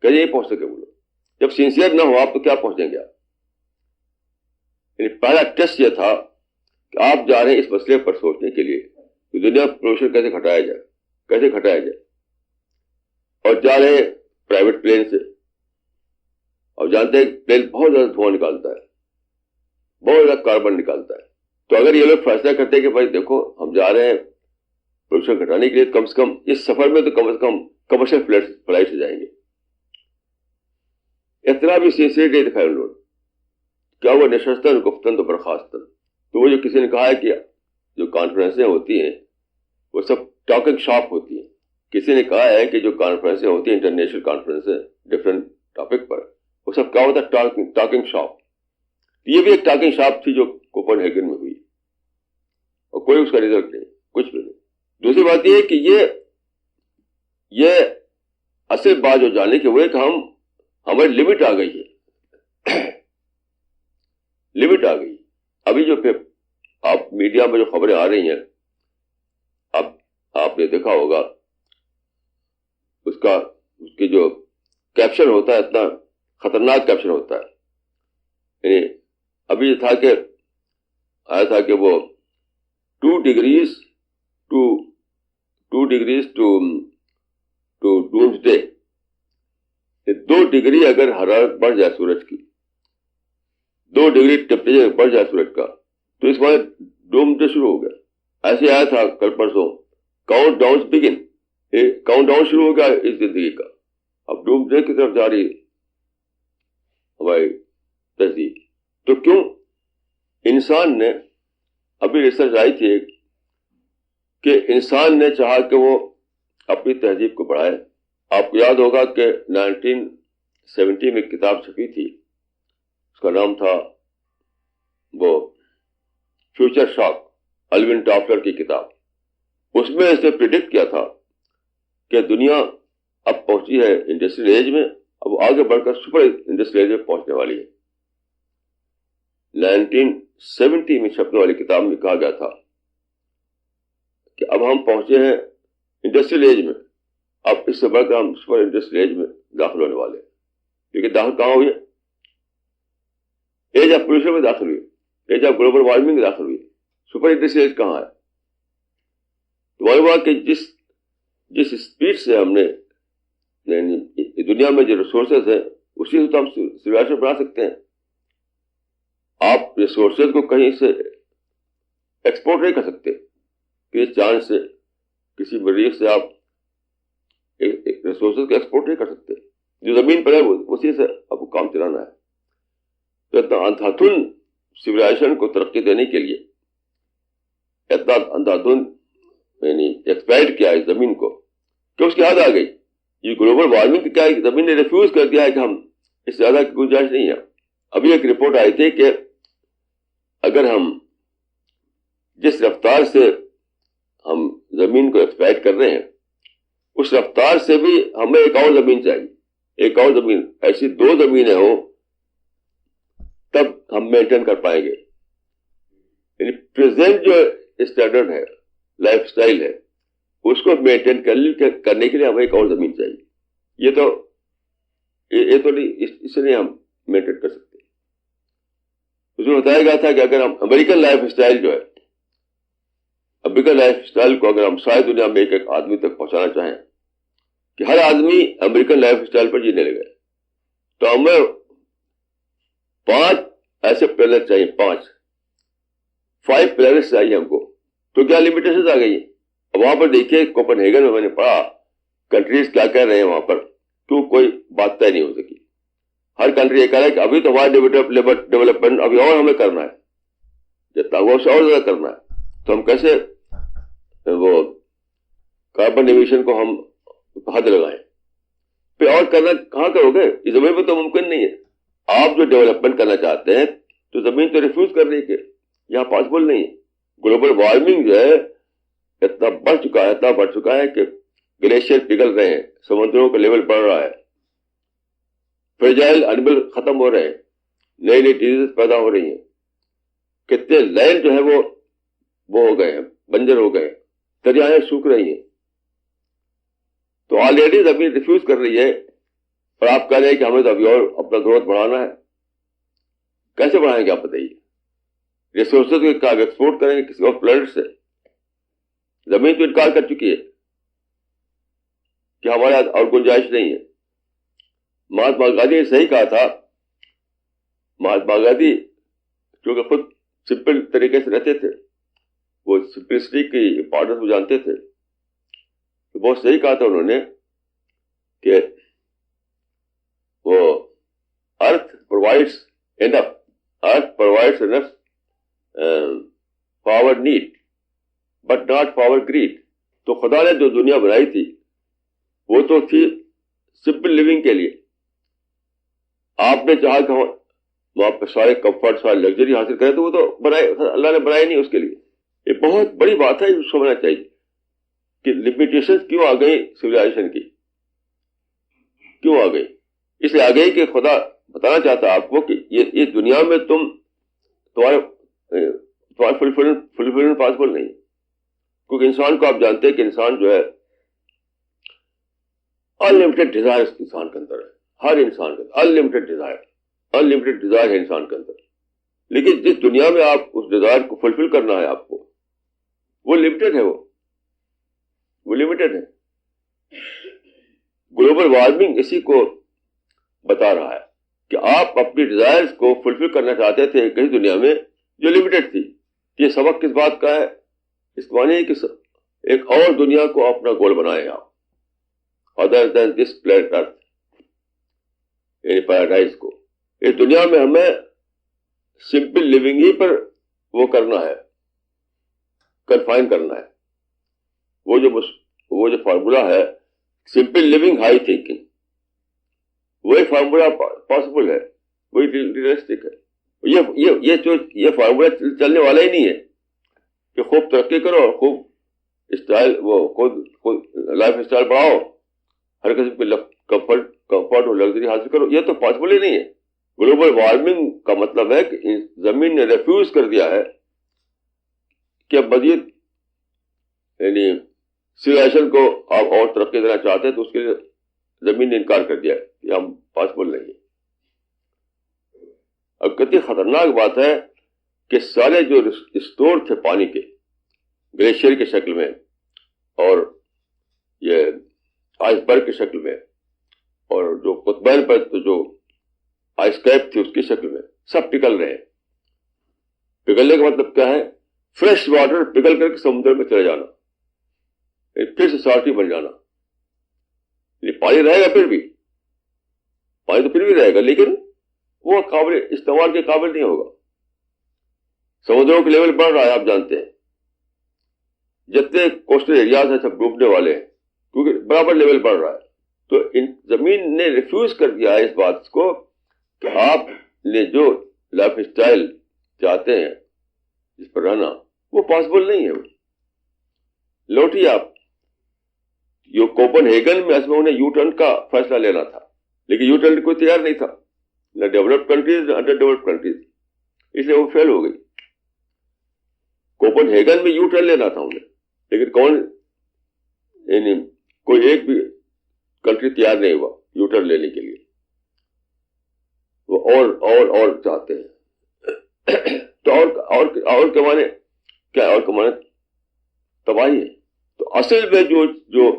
کہیں نہیں پہنچ سکے وہ لوگ. جب سینسیئر نہ ہو آپ تو کیا پہنچیں گے آپ؟ یعنی پہلا ٹیسٹ یہ تھا کہ آپ جا رہے ہیں اس مسئلے پر سوچنے کے لیے کہ دنیا پولوشن کیسے گھٹایا جائے، اور جا رہے ہیں پرائیویٹ پلین سے. اور جانتے ہیں پلین بہت زیادہ دھواں نکالتا ہے، بہت زیادہ کاربن نکالتا ہے. تو اگر یہ لوگ فیصلہ کرتے ہیں کہ بھائی دیکھو ہم جا رہے ہیں پولوشن گھٹانے کے لیے، کم سے کم اس سفر میں تو کم سے کم کمرشل فلائٹ سے جائیں گے. اتنا بھی سینسیئر نہیں دکھایا ان لوگوں نے. کیا وہ نشستن گفتن تو برخاستن. تو وہ جو کسی نے کہا ہے کہ جو کانفرنسیں ہوتی ہیں وہ سب ٹاکنگ شاپ ہوتی ہیں. کسی نے کہا ہے کہ جو کانفرنسیں ہوتی ہیں انٹرنیشنل کانفرنسیں ڈفرینٹ ٹاپک پر، وہ سب کیا ہوتا ہے؟ Talking shop. یہ بھی ایک ٹاکنگ شاپ تھی جو کوپن ہیگن میں ہوئی، اور کوئی اس کا رزلٹ نہیں، کچھ بھی نہیں. دوسری بات یہ ہے کہ یہ اصل بات جو جاننے کی وہ ہے کہ ہماری لمٹ آ گئی ہے، لمٹ آ گئی. ابھی جو آپ میڈیا میں جو خبریں آ رہی ہیں، اب آپ نے دیکھا ہوگا اس کی جو کیپشن ہوتا ہے, اتنا خطرناک کیپشن ہوتا ہے. یعنی ابھی یہ تھا کہ آیا تھا کہ وہ 2 degrees to doomsday, 2 degree اگر حرارت بڑھ جائے سورج کی, 2 ڈگری ٹیمپریچر بڑھ جائے سورج کا, تو اس بار ڈوم ڈے شروع ہو گیا. ایسے آیا تھا کل پرسوں, کاؤنٹ ڈاؤن بگن, کاؤنٹ ڈاؤن شروع ہو گیا اس زندگی کا. اب ڈوم ڈے کی طرف جا رہی ہماری تہذیب. تو کیوں انسان نے, ابھی ریسرچ آئی تھی کہ انسان نے چاہا کہ وہ اپنی تہذیب کو بڑھائے. آپ کو یاد ہوگا کہ 1970 میں ایک کتاب چھپی تھی, اس کا نام تھا وہ فیوچر شاک, الوین ٹافلر کی کتاب. اس میں اس نے پریڈکٹ کیا تھا کہ دنیا اب پہنچی ہے انڈسٹریل ایج میں, اب آگے بڑھ کر سپر انڈسٹریل ایج میں پہنچنے والی ہے. 1970 میں چھپنے والی کتاب میں کہا گیا تھا کہ اب ہم پہنچے ہیں انڈسٹریل ایج میں, اب اس سے بڑھ کر ہم سپر انڈسٹریل ایج میں داخل ہونے والے ہیں. کیونکہ داخل کہاں ہوئی ہے؟ ایج آف پولوشن میں داخل ہوئی, ایج آف گلوبل وارمنگ میں داخل ہوئی. سپر انڈسٹریل ایج کہاں ہے؟ تو معلوم ہوا کہ جس اسپیڈ سے ہم نے دنیا میں جو ریسورسز ہیں اسی سے تو ہم سویلائزیشن بنا سکتے ہیں. آپ ریسورسز کو کہیں سے ایکسپورٹ نہیں کر سکتے. کسی چاند سے, کسی مریخ سے آپ ریسورسز کو ایکسپورٹ نہیں کر سکتے. جو زمین پر ہے اسی سے آپ کو کام چلانا ہے. تو اتنا اندھاتھن سویلائزیشن کو ترقی دینے کے لیے اتنا اندھاتھن یعنی ایکسپلائٹ کیا ہے زمین کو کہ اس کی حد آ گئی. یہ گلوبل وارمنگ کیا ہے, زمین نے ریفیوز کر دیا ہے کہ ہم اس سے زیادہ کی گنجائش نہیں ہے. ابھی ایک رپورٹ آئی تھی کہ اگر ہم جس رفتار سے ہم زمین کو ایکسپلائٹ کر رہے ہیں اس رفتار سے بھی ہمیں ایک اور زمین چاہیے, ایک اور زمین, ایسی 2 زمینیں ہوں تب ہم مینٹین کر پائیں گے. یعنی پریزنٹ جو اسٹینڈرڈ ہے, لائف اسٹائل ہے, اس کو مینٹین کرنے کے لیے ہمیں ایک اور زمین چاہیے. یہ تو نہیں, اسے نہیں ہم مینٹین کر سکتے. اس میں بتایا گیا تھا کہ اگر ہم امریکن لائف اسٹائل جو ہے, امریکن لائف اسٹائل کو اگر ہم ساری دنیا میں ایک آدمی تک پہنچانا چاہیں کہ ہر آدمی امریکن لائف اسٹائل پر جینے لگے, تو ہمیں 5 ایسے پلانٹ چاہیے, 5 پلانٹ چاہیے ہم کو. تو کیا لمیٹیشن آ گئی ہے؟ اب وہاں پر دیکھیے کوپن ہیگن میں نے پڑھا کنٹریز کیا کہہ رہے ہیں وہاں پر, کیوں کوئی بات طے نہیں ہو سکی. ہر کنٹری یہ کہہ رہا ہے کہ ابھی تو ہمارا ڈیولپمنٹ ابھی اور ہمیں کرنا ہے, جتنا ہوا اسے اور زیادہ کرنا ہے. تو ہم کیسے وہ کاربن ایمیشن کو ہم حد لگائیں؟ پھر اور کرنا کہاں کرو گے؟ اس زمین پہ تو ممکن نہیں ہے. آپ جو ڈیولپمنٹ کرنا چاہتے ہیں تو زمین تو ریفیوز کر رہی ہے کہ یہاں پاسبل نہیں ہے. گلوبل وارمنگ جو ہے اتنا بڑھ چکا ہے کہ گلیشیئر پگھل رہے ہیں, سمندروں کا لیول بڑھ رہا ہے, فریجائل اینیمل ختم ہو رہے ہیں, نئی ڈیزیز پیدا ہو رہی ہیں, کتنے لینڈ جو ہے وہ ہو گئے ہیں, بنجر ہو گئے, دریائیں سوکھ رہی ہیں. تو آلریڈی زمین ریفیوز کر رہی ہے اور آپ کہہ رہے ہیں کہ ہمیں تو ابھی اور اپنا گروتھ بڑھانا ہے. کیسے بڑھائیں گے آپ بتائیے؟ ریسورسز کو ایکسپورٹ کریں گے کسی اور پلانٹ سے؟ زمین تو انکار کر چکی ہے کہ ہمارے یہاں اور گنجائش نہیں ہے. مہاتما گاندھی نے صحیح کہا تھا. مہاتما گاندھی کیونکہ خود سمپل طریقے سے رہتے تھے, وہ سمپلسٹی کی امپورٹنس کو جانتے تھے, تو بہت صحیح کہا تھا انہوں نے کہ وہ earth provides enough power need but not power greed. تو خدا نے جو دنیا بنائی تھی وہ تو تھی سمپل لیونگ کے لیے. آپ نے چاہا کہ وہاں پہ سارے کمفرٹ, سارے لگژری حاصل کریں, تو وہ تو بنائے اللہ نے بنائی نہیں اس کے لیے. یہ بہت بڑی بات ہے, یہ سمجھنا چاہیے کہ لمیٹیشن کیوں آ گئی سویلائزیشن کی, کیوں آ گئی. اس لیے آ گئی کہ خدا بتانا چاہتا آپ کو کہ یہ دنیا میں تمہارے فلفلمنٹ پاسبل نہیں, کیونکہ انسان کو آپ جانتے ہیں کہ انسان جو ہے انلمیٹڈ ڈیزائر انسان کے اندر ہے. ہر انسان کے اندر انلمیٹڈ ڈیزائر ہے انسان کے اندر. لیکن جس دنیا میں آپ اس ڈیزائر کو فلفل کرنا ہے آپ کو, وہ لمیٹڈ ہے, وہ لمیٹڈ ہے. گلوبل وارمنگ اسی کو بتا رہا ہے کہ آپ اپنی ڈیزائرز کو فلفل کرنا چاہتے تھے کہیں دنیا میں جو لمیٹڈ تھی. یہ سبق کس بات کا ہے؟ اس معنی ہے کہ ایک اور دنیا کو اپنا گول بنائے آپ ادر دین دس پلانٹ ارتھ, یعنی پیراڈائز کو. اس دنیا میں ہمیں سمپل لیونگ ہی پر وہ کرنا ہے, کنفائن کرنا ہے. وہ جو فارمولا ہے سمپل لیونگ ہائی تھنکنگ, وہی فارمولا پاسبل ہے, وہی ریئلسٹک ہے. یہ فارمولا چلنے والا ہی نہیں ہے کہ خوب ترقی کرو اور خوب اسٹائل وہ خود لائف اسٹائل بڑھاؤ, ہر قسم کے کمفرٹ اور لگژری حاصل کرو. یہ تو پاسبل ہی نہیں ہے. گلوبل وارمنگ کا مطلب ہے کہ زمین نے ریفیوز کر دیا ہے کہ اب مزید یعنی سویلائزیشن کو آپ اور ترقی دینا چاہتے ہیں تو اس کے لیے زمین نے انکار کر دیا کہ ہم پاسبل نہیں ہے. اب کتنی خطرناک بات ہے کہ سارے جو اسٹور تھے پانی کے گلیشیئر کی شکل میں اور یہ آئس برگ کی شکل میں اور جو قطبین پر تو جو آئس کیپ تھی اس کی شکل میں سب پگھل رہے ہیں. پگھلنے کا مطلب کیا ہے؟ فریش واٹر پگھل کر کے سمندر میں چلے جانا, پھر سے سالٹی بن جانا. پانی رہے گا, پانی تو پھر بھی رہے گا, لیکن وہ قابل استعمال کے قابل نہیں ہوگا. سمندروں کے لیول بڑھ رہا ہے, آپ جانتے ہیں. جتنے کوسٹل ایریاز ہیں سب ڈوبنے والے ہیں کیونکہ برابر لیول بڑھ رہا ہے. تو زمین نے ریفیوز کر دیا ہے اس بات کو کہ آپ نے جو لائف اسٹائل چاہتے ہیں جس پر رہنا وہ پاسبل نہیں ہے. لوٹیے آپ. جو کوپن ہیگن میں اصل میں انہیں یو ٹرن کا فیصلہ لینا تھا, لیکن یو ٹرن کوئی تیار نہیں تھا, نہ ڈیولپڈ کنٹریز نہ انڈر ڈیولپڈ کنٹریز, اس لیے وہ فیل ہو گئی. کوپن ہیگن میں یو ٹرن لینا تھا انہیں, لیکن کون یعنی کوئی ایک بھی کنٹری تیار نہیں ہوا یو ٹرن لینے کے لیے. وہ اور چاہتے ہیں. تو اور کے معنی کیا, اور کے معنی تباہی ہے. تو اصل میں جو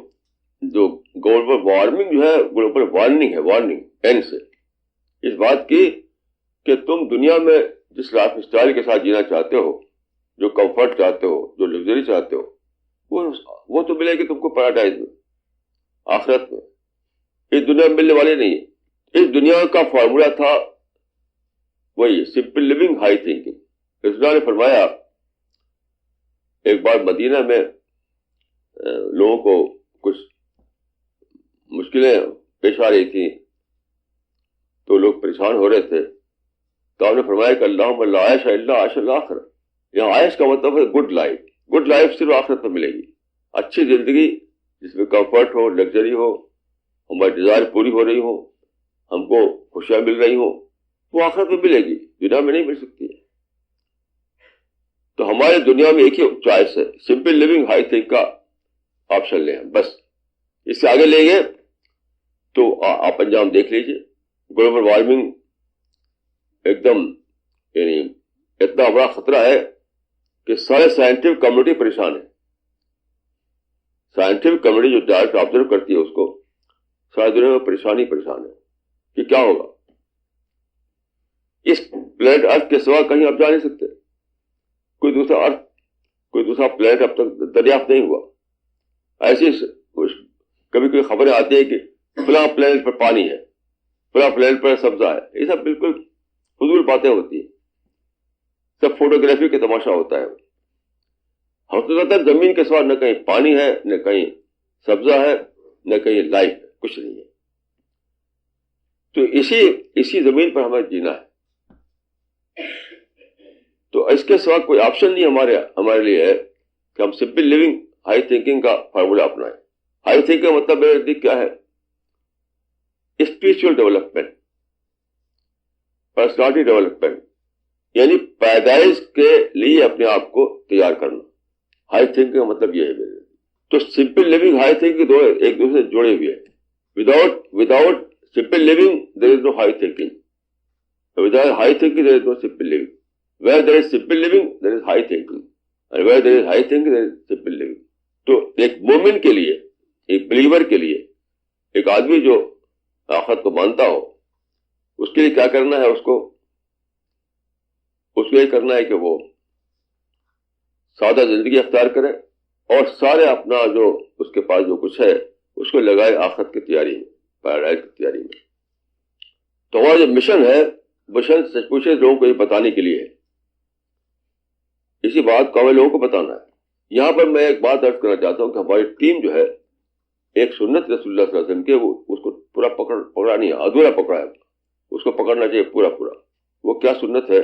گلوبل وارمنگ جو ہے گلوبل وارننگ ہے, وارننگ این سے اس بات کی کہ تم دنیا میں جس لائف اسٹائل کے ساتھ جینا چاہتے ہو, جو کمفرٹ چاہتے ہو, جو لگژری چاہتے ہو, وہ تو ملے گی تم کو پیراڈائز میں, آخرت میں. اس دنیا میں ملنے والے نہیں ہے. اس دنیا کا فارمولا تھا وہی سمپل لیونگ ہائی تھنکنگ. رسول نے فرمایا ایک بار مدینہ میں لوگوں کو کچھ مشکلیں پیش آ رہی تھیں تو لوگ پریشان ہو رہے تھے, تو آپ نے فرمایا کہ اللہم لا عیش الا عیش الاخرہ. یہاں عیش کا مطلب ہے گڈ لائف. گڈ لائف صرف آخرت میں ملے گی. اچھی زندگی جس میں کمفرٹ ہو, لگژری ہو, ہماری ڈیزائر پوری ہو رہی ہو, ہم کو خوشیاں مل رہی ہوں, وہ آخرت میں ملے گی, دنیا میں نہیں مل سکتی ہے. تو ہمارے دنیا میں ایک ہی چوائس ہے, سمپل لیونگ ہائی تھنک کا آپشن لیں بس. اس سے آگے لیں گے تو آپ انجام دیکھ لیجئے. گلوبل وارمنگ ایک دم یعنی اتنا بڑا خطرہ ہے کہ سارے سائنٹیفک کمیونٹی پریشان ہے. سائنٹیفک کمیونٹی جو ڈائریکٹ آبزرو کرتی ہے اس کو ساری دنیا میں پریشان ہے کہ کیا ہوگا. اس پلانٹ ارتھ کے سوا کہیں آپ جا نہیں سکتے. کوئی دوسرا پلانٹ اب تک دریافت نہیں ہوا. ایسی کبھی کوئی خبریں آتی ہیں کہ فلاں پلانٹ پر پانی ہے, فلاں پلانٹ پر سبزہ ہے. یہ سب بالکل فضول باتیں ہوتی ہیں, سب فوٹوگرافی کا تماشا ہوتا ہے. حقیقت زمین کے سوا نہ کہیں پانی ہے, نہ کہیں سبزہ ہے, نہ کہیں لائف ہے, کچھ نہیں ہے. تو اسی زمین پر ہمیں جینا ہے. تو اس کے سوا کوئی آپشن نہیں ہمارے لیے ہے کہ ہم سمپل لیونگ ہائی تھنکنگ کا فارمولا اپنائیں. ہائی تھنکنگ کا مطلب میرے نزدیک کیا ہے؟ اسپرچل ڈیولپمنٹ, پرسنالٹی ڈیولپمنٹ, یعنی پیدائش کے لیے اپنے آپ کو تیار کرنا. ہائی تھنکنگ کا مطلب یہ ہے میرے. تو سمپل لیونگ ہائی تھنکنگ ایک دوسرے سے جڑے ہوئے ہیں. Without simple living, there is no high thinking. Without high thinking, there is no simple living. Where there is simple living, there is high thinking. And where there is high thinking, there is simple living. تو ایک مومن کے لیے, ایک believer کے لیے, ایک آدمی جو آخرت کو مانتا ہو, اس کے لیے کیا کرنا ہے؟ اس کو یہ کرنا ہے کہ وہ سادہ زندگی اختیار کرے اور سارے اپنا جو اس کے پاس جو کچھ ہے اس کو لگائے آخرت کی تیاری میں, پیراڈائز کی تیاری میں. تو ہمارا جو مشن ہے, مشن سچ پوچھے لوگوں کو یہ بتانے کے لیے ہے, اسی بات کو ہمیں لوگوں کو بتانا ہے. یہاں پر میں ایک بات عرض کرنا چاہتا ہوں کہ ہماری ٹیم جو ہے ایک سنت رسول اللہ صلی اللہ علیہ وسلم کے, وہ اس کو پورا پکڑا نہیں ہے, ادھورا پکڑا ہے, اس کو پکڑنا چاہیے پورا. وہ کیا سنت ہے؟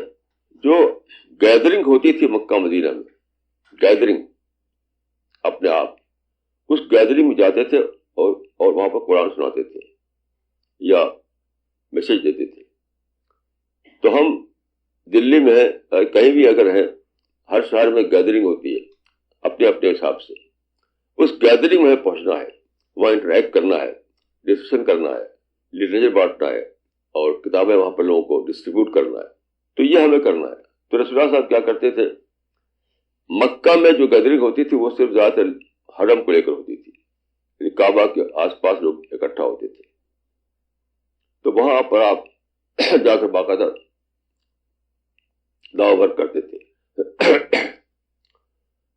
جو گیدرنگ ہوتی تھی مکہ مدینہ میں, گیدرنگ اپنے آپ, اس گیدرنگ میں جاتے تھے اور وہاں پر قرآن سناتے تھے یا میسج دیتے تھے. تو ہم دلی میں کہیں بھی اگر ہیں, ہر شہر میں گیدرنگ ہوتی ہے اپنے اپنے حساب سے. اس گیدرنگ میں پہنچنا ہے, وہاں انٹریکٹ کرنا ہے, ڈسکشن کرنا ہے, لٹریچر بانٹنا ہے اور کتابیں وہاں پر لوگوں کو ڈسٹریبیوٹ کرنا ہے. تو یہ ہمیں کرنا ہے. تو رسول اللہ صاحب کیا کرتے تھے؟ مکہ میں جو گیدرنگ ہوتی تھی وہ صرف زیادہ تر حرم کو لے کر ہوتی تھی, یعنی کعبہ کے آس پاس لوگ اکٹھا ہوتے تھے. تو وہاں پر آپ جا کر باقاعدہ دعوت ورک کرتے تھے.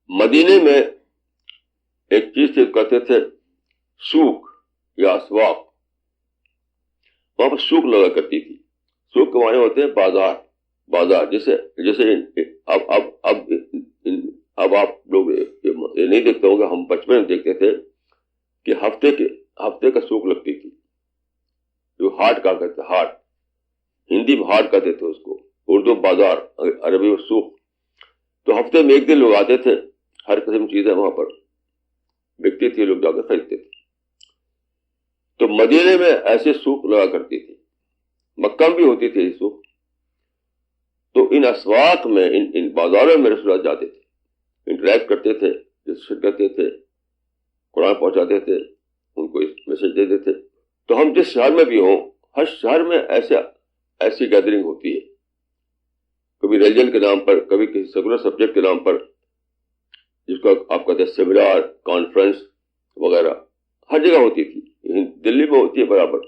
مدینے میں ایک چیز سے کہتے تھے سوق یا اسواق, وہاں پر سوق لگا کرتی تھی. سوق کے معنی ہوتے ہیں بازار. جیسے اب آپ لوگ یہ نہیں دیکھتے ہوں گے, ہم بچپن میں دیکھتے تھے کہ ہفتے کا سوق لگتی تھی, جو ہاٹ کا کہتے ہیں, ہاٹ ہندی میں ہاٹ کہتے تھے اس کو, اردو بازار, عربی میں سوق. تو ہفتے میں ایک دن لوگ آتے تھے, ہر قسم کی چیزیں وہاں پر بکتی تھی, لوگ جا کر خریدتے تھے. تو مدینے میں ایسے سوق لگا کرتی تھی, مکہ میں بھی ہوتی تھی یہ سوق. تو ان اسواق میں, ان بازاروں میں رسول اللہ جاتے تھے, انٹریکٹ کرتے تھے, ڈسکشن کرتے تھے, قرآن پہنچاتے تھے, ان کو میسج دیتے تھے. تو ہم جس شہر میں بھی ہوں, ہر شہر میں ایسی گیدرنگ ہوتی ہے, کبھی ریلیجن کے نام پر, کبھی کسی سیکولر سبجیکٹ کے نام پر, جس کو آپ کہتے ہیں سیمینار, کانفرنس وغیرہ, ہر جگہ ہوتی تھی. دلی میں ہوتی ہے برابر,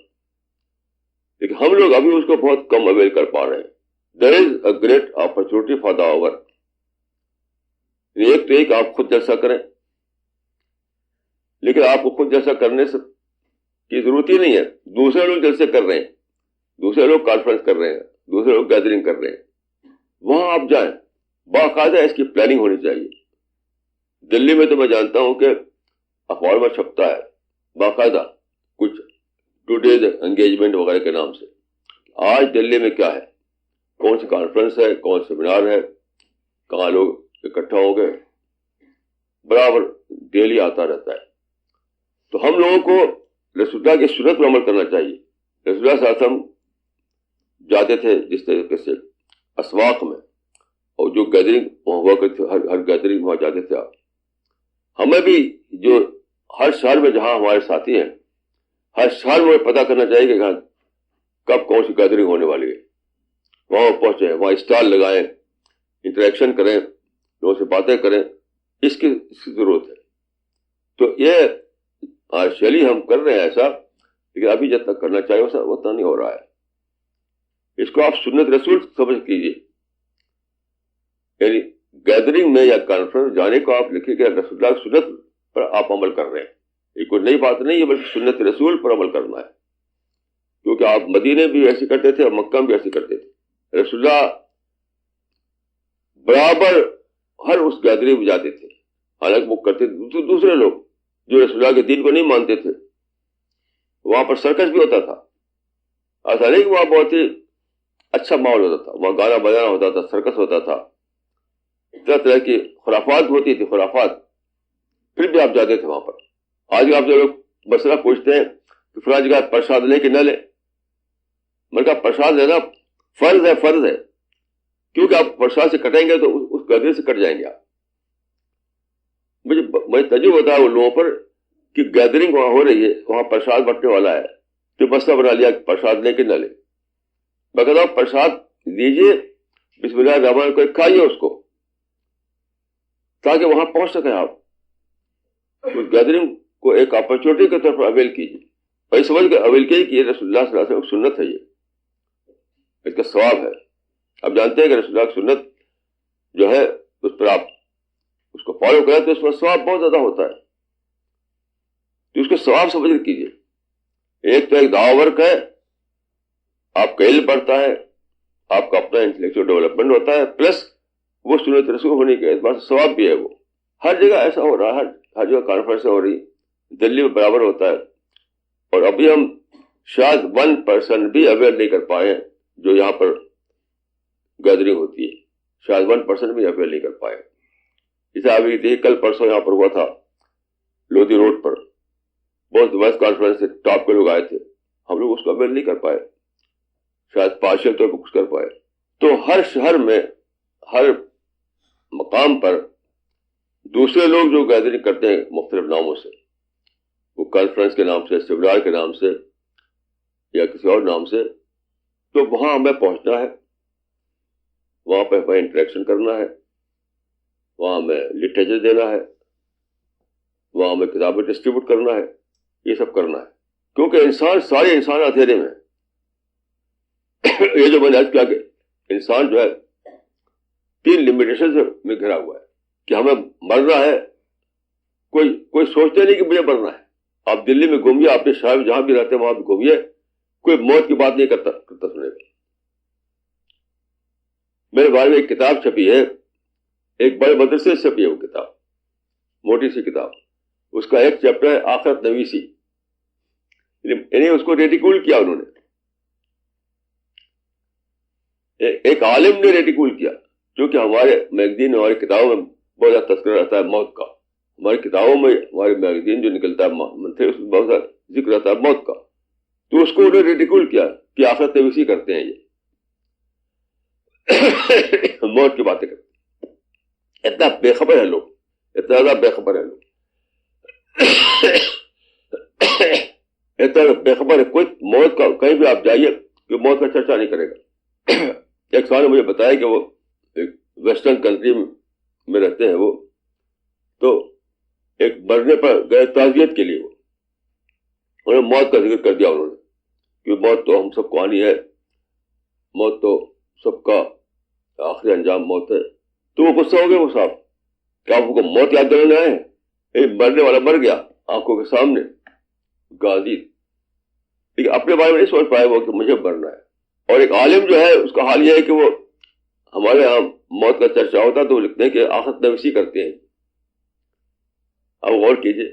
لیکن ہم لوگ ابھی اس کو بہت کم اویل کر پا رہے ہیں. There is a great opportunity for the hour. ایک تو ایک آپ خود جلسہ کریں, لیکن آپ کو خود جلسہ کرنے سے کی ضرورت ہی نہیں ہے. دوسرے لوگ جلسے کر رہے ہیں, دوسرے لوگ کانفرنس کر رہے ہیں, دوسرے لوگ گیدرنگ کر رہے ہیں, وہاں آپ جائیں. باقاعدہ اس کی پلاننگ ہونی چاہیے. دلی میں تو میں جانتا ہوں کہ اخبار میں چھپتا ہے باقاعدہ کچھ ٹوڈیز انگیجمنٹ وغیرہ کے نام سے. آج دلی میں کیا ہے, کون سی کانفرنس ہے, کون سیمینار ہے, کہاں لوگ اکٹھا ہو گئے, برابر ڈیلی آتا رہتا ہے. تو ہم لوگوں کو رسول اللہ کی سنت پر عمل کرنا چاہیے. رسول اللہ صلی اللہ علیہ وسلم جاتے تھے جس طریقے سے اسواق میں, اور جو گیدرنگ وہاں ہوا کرتی تھی, ہر گیدرنگ وہاں جاتے تھے آپ. ہمیں بھی جو ہر شہر میں جہاں ہمارے ساتھی ہیں, ہر شہر میں پتہ کرنا چاہیے کہ کب کون سی گیدرنگ ہونے والی ہے, وہاں پہنچیں, وہاں اسٹال لگائیں, انٹریکشن کریں, لوگوں سے باتیں کریں. اس کی ضرورت ہے. تو یہ پارشلی ہم کر رہے ہیں ایسا, لیکن ابھی جب تک کرنا چاہیے ویسا اتنا نہیں ہو رہا ہے. اس کو آپ سنت رسول سمجھ کیجیے. یعنی گیدرنگ میں یا کانفرنس جانے کو آپ لکھیں کہ رسول اللہ کی سنت پر آپ عمل کر رہے ہیں. یہ کوئی نئی بات نہیں ہے, بلکہ سنت رسول پر عمل کرنا ہے. کیونکہ آپ مدینے بھی ایسے کرتے تھے اور مکہ بھی ایسے کرتے تھے. رسول اللہ برابر ہر اس گیدرنگ میں جاتے تھے. حالانکہ وہ کرتے تھے دوسرے لوگ جو رسول اللہ کے دین کو نہیں مانتے تھے. وہاں پر سرکس بھی ہوتا تھا. ایسا نہیں کہ وہاں بہت ہی اچھا ماحول ہوتا تھا, وہاں گانا بجانا ہوتا تھا, سرکس ہوتا تھا, طرح طرح کی خرافات ہوتی تھی, خرافات. پھر بھی آپ جاتے تھے وہاں پر. آج آپ جو لوگ مسئلہ پوچھتے ہیں کہ فلاں جگہ پرساد لیں کہ نہ لیں, میں نے کہا پرساد لینا فرض ہے, کیونکہ آپ پرساد سے کٹیں گے تو اس گدے سے کٹ جائیں گے آپ. مجھے تجربہ ہوتا ہے وہ لوگوں پر کہ گیدرنگ وہاں ہو رہی ہے, وہاں پرساد بٹنے والا ہے, تو مسئلہ بنا لیا کہ پرساد لے کہ نہ لے. میں کہتا ہوں پرساد دیجیے, بسم اللہ الرحمن الرحیم کھائیے اس کو, تاکہ وہاں پہنچ سکیں آپ. اس گیدرنگ کو ایک اپرچونٹی کے طور پر اویل کیجیے, اور سمجھ کے اویل کیجیے کہ یہ رسول اللہ صلی اللہ علیہ وسلم کی سنت ہے, یہ اس کا ثواب ہے. آپ جانتے ہیں کہ رسول اللہ کی سنت جو ہے اس پر آپ اس کو فالو کریں تو اس پر ثواب بہت زیادہ ہوتا ہے. تو اس کو ثواب سمجھ کر کیجیے. ایک تو ایک دعوی ورک ہے, آپ کا علم بڑھتا ہے, آپ کا اپنا انٹلیکچوئل ڈیولپمنٹ ہوتا ہے, پلس وہ سنت رسول ہونے کے اعتبار سے ثواب بھی ہے. وہ ہر جگہ ایسا ہو رہا ہے, ہر جگہ کانفرنس ہو رہی, دلی میں برابر ہوتا ہے. اور ابھی ہم شاید 1% بھی اویئر نہیں کر پائے ہیں جو یہاں پر گیدرنگ ہوتی ہے, شاید 1% بھی اویئر نہیں کر پائے. جیسے ابھی دیکھیے کل پرسوں یہاں پر ہوا تھا لودھی روڈ پر, بہت وائس کانفرنس سے ٹاپ کے لوگ آئے تھے, ہم لوگ اس کو اویئر نہیں کر پائے, شاید پارشل طور پر کچھ کر پائے. تو ہر شہر میں ہر مقام پر دوسرے لوگ جو گیدرنگ کرتے ہیں مختلف ناموں سے, وہ کانفرنس کے نام سے, سیمینار کے نام سے یا کسی اور نام سے, تو وہاں ہمیں پہنچنا ہے, وہاں پہ ہمیں انٹریکشن کرنا ہے, وہاں ہمیں لٹریچر دینا ہے, وہاں ہمیں کتابیں ڈسٹریبیوٹ کرنا ہے, یہ سب کرنا ہے. کیونکہ انسان سارے انسان اندھیرے میں یہ جو میں نے عرض کیا کہ انسان جو ہے 3 لمیٹیشن میں گھرا ہوا ہے کہ ہمیں مرنا ہے. کوئی سوچتے نہیں کہ مجھے مرنا ہے. آپ دلی میں گھومیے, آپ کے شہر جہاں بھی رہتے ہیں وہاں بھی گھومیے, کوئی موت کی بات نہیں کرتا سنے گا. میرے بارے میں ایک کتاب چھپی ہے, ایک بڑے مدرسے سے چھپی ہے وہ کتاب, موٹی سی کتاب. اس کا ایک چیپٹر ہے آخرت نویسی, یعنی اس کو ریڈیکول کیا انہوں نے. ایک عالم نے ریڈیکول کیا, کیونکہ ہمارے میگزین ہماری کتابوں میں بہت زیادہ تذکرہ رہتا ہے موت کا. ہماری کتابوں میں ہمارے میگزین جو نکلتا ہے منتھلی, اس میں بہت زیادہ ذکر رہتا ہے موت کا. تو اس کو انہوں نے ریڈیکول کیا کہ آخرت نویسی کرتے ہیں, یہ موت کی باتیں کرتے ہیں. اتنا بے خبر ہے لوگ, اتنا زیادہ بے خبر ہے لوگ, اتنا بے خبر ہے. کوئی موت کا کہیں بھی آپ جائیے کہ موت کا چرچا نہیں کرے گا. ایک سوال نے مجھے بتایا کہ وہ ایک ویسٹرن کنٹری میں رہتے ہیں, وہ تو ایک مرنے پر گئے تعزیت کے لیے, وہ انہوں نے موت کا ذکر کر دیا انہوں نے کہ موت تو ہم سب کو آنی ہے, موت تو سب کا آخری انجام موت ہے. تو وہ غصہ ہو گئے وہ صاحب کہ آپ کو موت یاد دلانے آئے ہیں. مرنے والا مر گیا آنکھوں کے سامنے غازی, لیکن اپنے بارے میں نہیں سوچ پائے وہ کہ مجھے مرنا ہے. اور ایک عالم جو ہے اس کا حال یہ ہے کہ وہ ہمارے یہاں موت کا چرچا ہوتا ہے تو وہ لکھتے ہیں کہ آخرت نویسی کرتے ہیں. آپ غور کیجیے,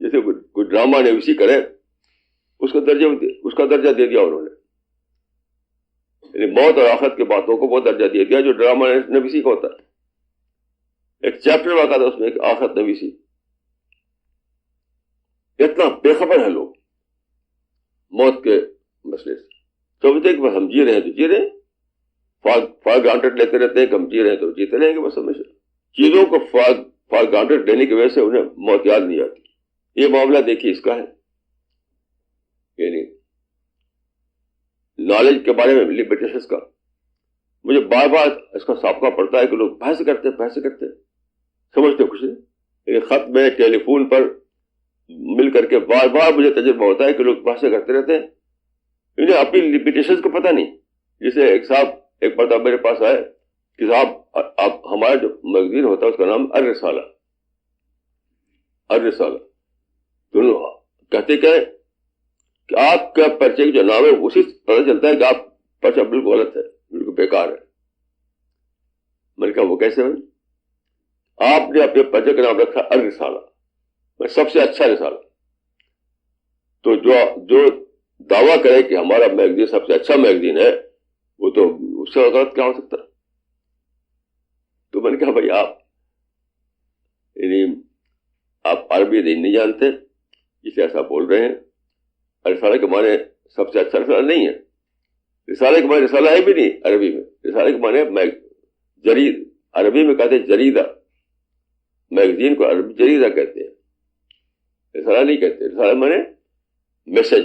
جیسے کوئی ڈرامہ نویسی کرے اس کا درجہ دے دیا انہوں نے, یعنی موت اور آخرت کی باتوں کو وہ درجہ دے دیا جو ڈرامہ نویسی کا ہوتا ہے. ایک چیپٹر واقع تھا اس میں ایک آخرت نویسی. اتنا بے خبر ہے لوگ موت کے مسئلے سے, سمجھتے کہ بس ہم جی رہے ہیں تو جی رہے ہیں, فار گرانٹیڈ لیتے رہتے ہیں کہ ہم جی رہے ہیں تو جیتے رہیں گے بس ہمیشہ. چیزوں کو فار گرانٹیڈ لینے کی وجہ سے انہیں موت یاد نہیں آتی. یہ معاملہ دیکھیے اس کا ہے, یعنی نالج کے بارے میں لمیٹیشنز کا. مجھے بار بار اس کا سابقہ پڑتا ہے کہ لوگ بحث کرتے سمجھتے کچھ نہیں. یعنی خط میں ٹیلی فون پر مل کر کے بار بار مجھے تجربہ ہوتا ہے کہ لوگ بحثیں کرتے رہتے ہیں, انہیں اپنی لمیٹیشنز کو پتہ نہیں. جیسے ایک صاحب ایک مرتبہ میرے پاس آئے کہ صاحب آپ ہمارا جو میگزین ہوتا ہے اس کا نام الرسالہ. تو کہتے کیا ہے کہ آپ کا پرچے کا جو نام ہے اسی پتہ چلتا ہے کہ آپ پرچہ بالکل غلط ہے, بالکل بیکار ہے. میں نے کہا وہ کیسے بھائی؟ آپ نے اپنے پرچے کا نام رکھا الرسالہ, سب سے اچھا رسالہ. تو جو دعویٰ کرے کہ ہمارا میگزین سب سے اچھا میگزین ہے وہ تو اس سے غلط کیا ہو سکتا. تو میں نے کہا بھائی آپ عربی نہیں جانتے اس لیے ایسا بول رہے ہیں. رسالہ کے معنی سب سے اچھا رسالہ نہیں ہے. رسالے کے معنی رسالہ ہے بھی نہیں عربی میں. رسالے کے معنی جرید, عربی میں کہتے ہیں جریدہ, میگزین کو عربی جریدہ کہتے ہیں, رسالہ نہیں کہتے. رسالہ معنی message,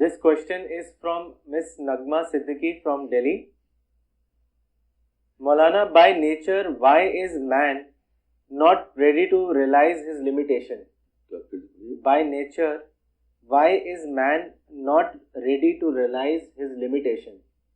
This question is from Miss Nagma Siddiqui from Delhi. Maulana, by nature, why is man not ready to realize his limitation? By nature, why is man not ready to realize his limitation?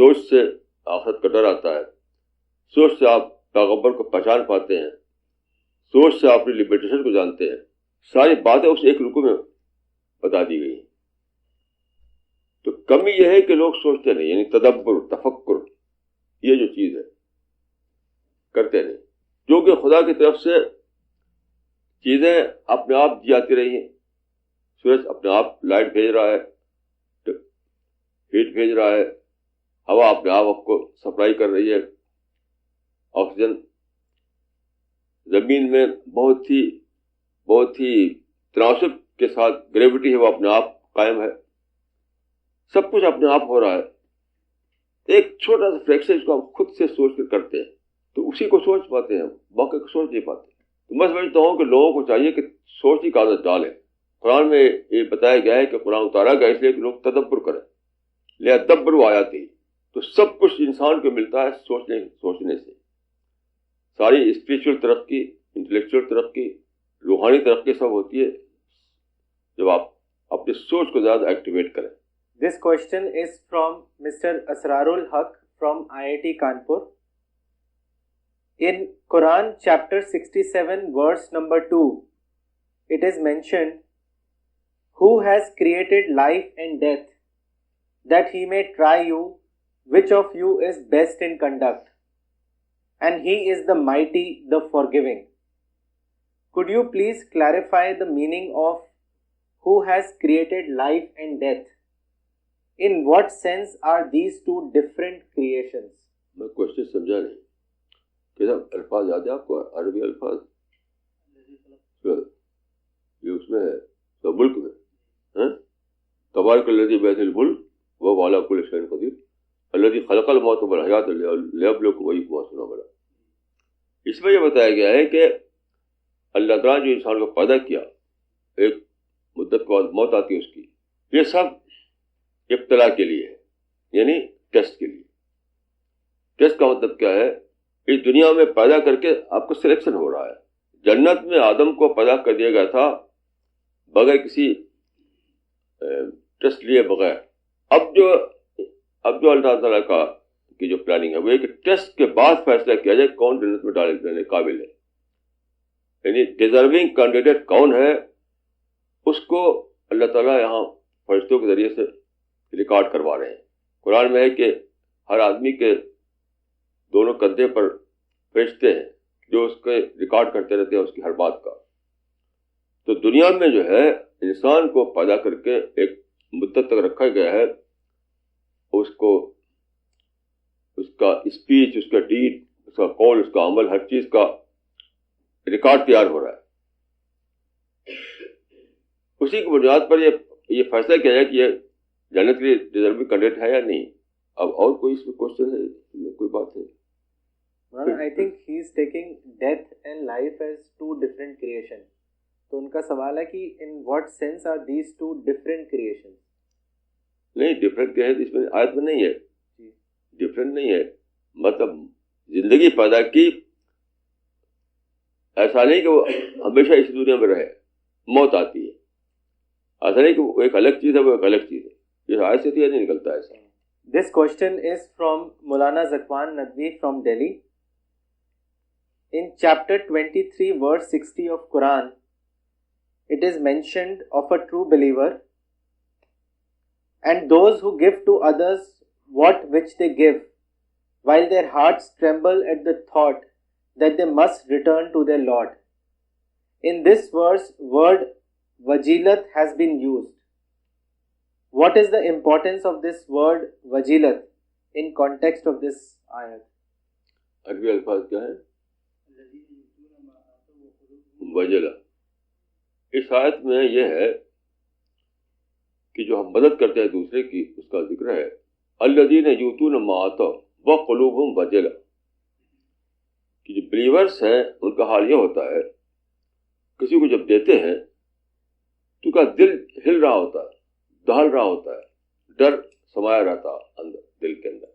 سوچ سے آخرت کا ڈر آتا ہے, سوچ سے آپ پیغمبر کو پہچان پاتے ہیں, سوچ سے آپ اپنی لمیٹیشن کو جانتے ہیں. ساری باتیں اس ایک رکوع میں بتا دی گئی ہیں. تو کمی یہ ہے کہ لوگ سوچتے نہیں, یعنی تدبر, تفکر, یہ جو چیز ہے کرتے نہیں. جو کہ خدا کی طرف سے چیزیں اپنے آپ دی جاتی رہی ہیں. سورج اپنے آپ لائٹ بھیج رہا ہے, ہیٹ بھیج رہا ہے, ہوا اپنے آپ کو سپلائی کر رہی ہے, آکسیجن. زمین میں بہت ہی تناسب کے ساتھ گریوٹی ہے, وہ اپنے آپ قائم ہے. سب کچھ اپنے آپ ہو رہا ہے. ایک چھوٹا سا فریکشن اس کو ہم خود سے سوچ کر کرتے ہیں, تو اسی کو سوچ پاتے ہیں, باقی کو سوچ نہیں پاتے. تو میں سمجھتا ہوں کہ لوگوں کو چاہیے کہ سوچنے کی عادت ڈالیں. قرآن میں یہ بتایا گیا ہے کہ قرآن اتارا گیا اس لیے کہ لوگ تدبر کریں, لیدبروا آیاتہ. تو سب کچھ انسان کو ملتا ہے سوچنے سے. ساری اسپریچول ترقی, انٹلیکچوئل ترقی, روحانی ترقی سب ہوتی ہے جب آپ اپنی سوچ کو زیادہ ایکٹیویٹ کریں. This question is from Mr. Asrarul Haq from IIT Kanpur. In Quran chapter 67 verse number 2, it is mentioned, "Who has created life and death, that he may try you, which of you is best in conduct? And he is the mighty, the forgiving." Could you please clarify the meaning of who has created life and death? In what sense are these two different creations? میں question سمجھا نہیں. کیسا الفاظ یاد ہے آپ کو, عربی الفاظ یہ اس میں ہے تو ملک میں تبارک الذی بیدہ الملک وہو علی کل شیء قدیر الذی خلق الموت والحیاۃ لیبلوکم ایکم احسن عملا. اس میں یہ بتایا گیا ہے کہ اللہ تعالیٰ جو انسان کو پیدا کیا, ایک مدت کے بعد موت آتی ہے اس کی, یہ سب ابتلا کے لیے ہے, یعنی ٹیسٹ کے لیے. ٹیسٹ کا مطلب کیا ہے؟ اس دنیا میں پیدا کر کے آپ کو سلیکشن ہو رہا ہے. جنت میں آدم کو پیدا کر دیا گیا تھا بغیر کسی ٹیسٹ لیے بغیر. اب جو اللہ تعالیٰ کی جو پلاننگ ہے وہ ہے کہ ٹیسٹ کے بعد فیصلہ کیا جائے کون جنت میں ڈالے جانے قابل ہے, یعنی ڈیزرونگ کینڈیڈیٹ کون ہے, اس کو اللہ تعالیٰ یہاں فرشتوں کے ذریعے سے ریکارڈ کروا رہے ہیں. قرآن میں ہے کہ ہر آدمی کے دونوں کندھے پر فرشتے ہیں جو اس کے ریکارڈ کرتے رہتے ہیں اس کی ہر بات کا. تو دنیا میں جو ہے انسان کو پیدا کر کے ایک مدت تک رکھا گیا ہے, اس کا اسپیچ, اس کا ڈیڈ, اس کا قول, اس کا عمل, ہر چیز کا ریکارڈ تیار ہو رہا ہے. اسی کی بنیاد پر یہ فیصلہ کیا جائے کہ یہ جنت کے لیے ڈیزرونگ کینڈیڈیٹ ہے یا نہیں. اب اور کوئی اس میں کوشچن ہے, کوئی بات ہے؟ I think he is taking death and life as two different creations. تو ان کا سوال ہے کہ in what sense are these two different creations? نہیں, ڈفرینٹ کیا ہے اس میں آیت میں نہیں ہے, ڈفرینٹ نہیں ہے. مطلب زندگی پیدا کی, ایسا نہیں کہ وہ ہمیشہ اس دنیا میں رہے, موت آتی ہے. ایسا نہیں کہ وہ ایک الگ چیز ہے, وہ ایک الگ چیز ہے. یہ آیت سے تو یہ نہیں نکلتا ایسا. This question is from Maulana Zakwan Nadwi from Delhi. In chapter 23 verse 60 of Quran, it is mentioned of a true believer, "And those who give to others what which they give, while their hearts tremble at the thought that they must return to their Lord." In this verse, word wajilat has been used. What is the importance of this word wajilat in context of this ayat? عربی الفاظ کیا ہے؟ وجلہ. اس آیت میں یہ ہے کہ جو ہم مدد کرتے ہیں دوسرے کی, اس کا ذکر ہے الذین یؤتون ما آتوا وقلوبہم وجلہ, کہ جو بلیورس ہیں ان کا حال یہ ہوتا ہے کسی کو جب دیتے ہیں تو ان کا دل ہل رہا ہوتا ہے, دہل رہا ہوتا ہے, ڈر سمایا رہتا اندر دل کے اندر.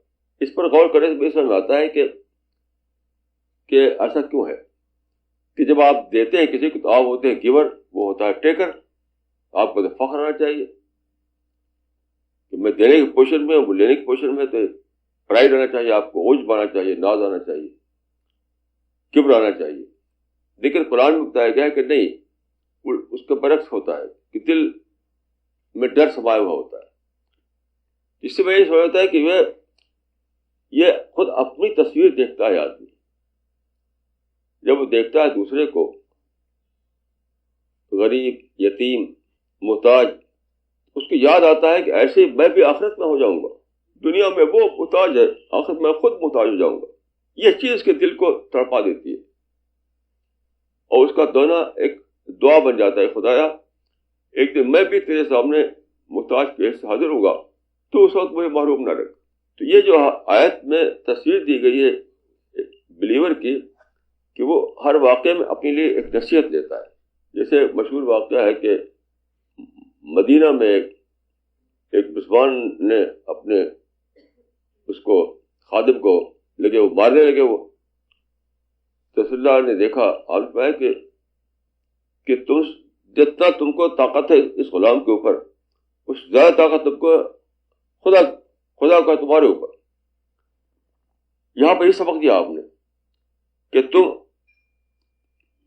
اس پر غور کرنے سے سمجھ میں آتا ہے کہ ایسا کیوں ہے کہ جب آپ دیتے ہیں کسی کو تو آپ ہوتے ہیں گیور, وہ ہوتا ہے ٹیکر. آپ کو تو فخر آنا چاہیے کہ میں دینے کی پوزیشن میں ہوں, وہ لینے کی پوزیشن میں. تو پرائڈ آنا چاہیے, آپ کو عجب آنا چاہیے, ناز آنا چاہیے, کبر آنا چاہیے. لیکن قرآن میں بتایا گیا ہے کہ نہیں, اس کے برعکس ہوتا ہے کہ دل میں ڈر سمایا ہوا ہوتا ہے. اس سے میں یہ سمجھتا ہے کہ یہ خود اپنی تصویر دیکھتا ہے آدمی. جب وہ دیکھتا ہے دوسرے کو غریب, یتیم, محتاج, اس کو یاد آتا ہے کہ ایسے میں بھی آخرت میں ہو جاؤں گا. دنیا میں وہ محتاج ہے, آخرت میں خود محتاج ہو جاؤں گا. یہ چیز اس کے دل کو تڑپا دیتی ہے, اور اس کا دونوں ایک دعا بن جاتا ہے, خدایا ایک دن میں بھی تیرے سامنے محتاج کے حیثیت سے حاضر ہوں گا, تو اس وقت مجھے محروم نہ رکھ. تو یہ جو آیت میں تصویر دی گئی ہے بلیور کی, کہ وہ ہر واقعے میں اپنے لیے ایک نصیحت لیتا ہے. جیسے مشہور واقعہ ہے کہ مدینہ میں ایک مسلمان نے اپنے اس کو خادم کو لگے, وہ مارنے لگے. وہ تو رسول اللہ نے دیکھا, آپ پایا کہ تم جتنا تم کو طاقت ہے اس غلام کے اوپر, اس زیادہ طاقت تم کو خدا کا تمہارے اوپر. یہاں پہ یہ سبق دیا آپ نے کہ تم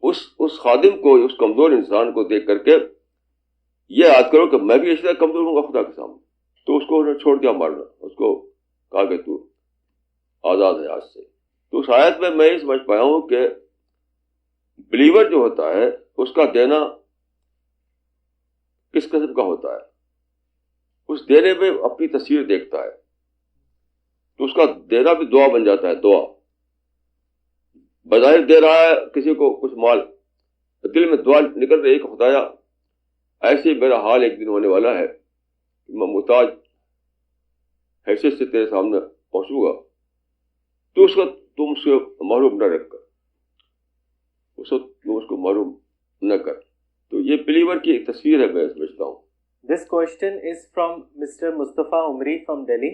اس خادم کو, اس کمزور انسان کو دیکھ کر کے یہ یاد کرو کہ میں بھی اسی طرح کمزور ہوں گا خدا کے سامنے. تو اس کو چھوڑ دیا مارنا, اس کو کہا کہ تو آزاد ہے آج سے. تو اس آیت میں یہ سمجھ پایا ہوں کہ بلیور جو ہوتا ہے اس کا دینا کس قسم کا ہوتا ہے. اس دینے میں اپنی تصویر دیکھتا ہے, تو اس کا دینا بھی دعا بن جاتا ہے. دعا بظاہر دے رہا ہے کسی کو کچھ مال, دل میں دعا نکل رہی ہے کہ خدایا ایسے میرا حال ایک دن ہونے والا ہے کہ میں محتاج حیثیت سے تیرے سامنے پہنچوں گا, تو اس وقت تم اس کو محروم نہ رکھ کر, اس وقت تم اس کو محروم نہ کر. تو یہ بلیور کی ایک تصویر ہے, میں سمجھتا ہوں. This question is from Mr. Mustafa Umri from Delhi.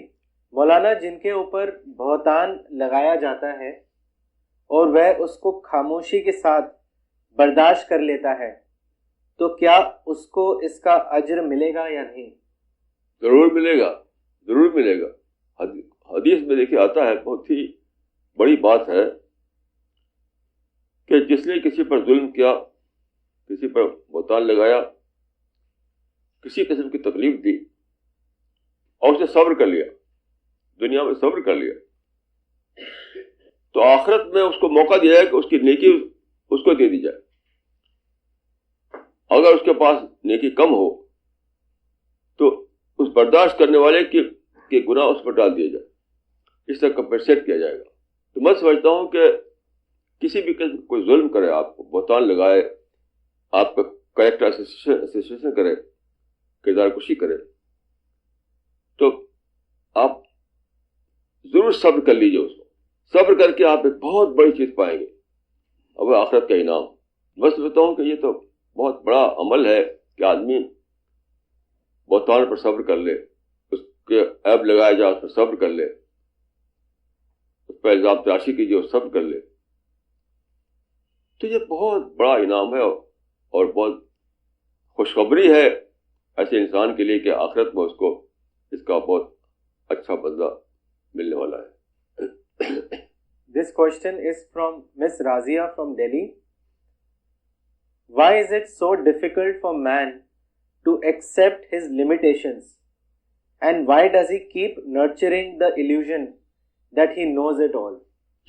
مولانا, جن کے اوپر بہتان لگایا جاتا ہے اور وہ اس کو خاموشی کے ساتھ برداشت کر لیتا ہے, تو کیا اس کو اس کا اجر ملے گا یا نہیں؟ ضرور ملے گا, ضرور ملے گا. حدیث میں دیکھیے آتا ہے, بہت ہی بڑی بات ہے کہ جس نے کسی پر ظلم کیا, کسی پر بہتان لگایا, کسی قسم کی تکلیف دی, اور اس نے صبر کر لیا, دنیا میں صبر کر لیا, تو آخرت میں اس کو موقع دیا ہے کہ اس کی نیکی اس کو دے دی جائے. اگر اس کے پاس نیکی کم ہو تو اس برداشت کرنے والے کے گناہ اس پر ڈال دیا جائے, اس طرح کمپنسیٹ کیا جائے گا. تو میں سمجھتا ہوں کہ کسی بھی قسم کوئی ظلم کرے, آپ کو بہتان لگائے, آپ کا کریکٹر اسوسیشن کرے, کردار کشی کرے, تو آپ ضرور صبر کر لیجیے. اس کو صبر کر کے آپ ایک بہت بڑی چیز پائیں گے, اب آخرت کا انعام. میں سمجھتا ہوں کہ یہ تو بہت بڑا عمل ہے کہ آدمی بہتان پر صبر کر لے, اس کے عیب لگایا جائے اس پر صبر کر لے, اس پر الزام تراشی کیجیے اور صبر کر لے. تو یہ بہت بڑا انعام ہے اور بہت خوشخبری ہے ایسے انسان کے لیے کہ آخرت میں اس کو اس کا بہت اچھا بدلہ ملنے والا ہے. This question is from Miss Razia from Delhi. Why is it so difficult for man to accept his limitations? And why does he keep nurturing the illusion that he knows it all?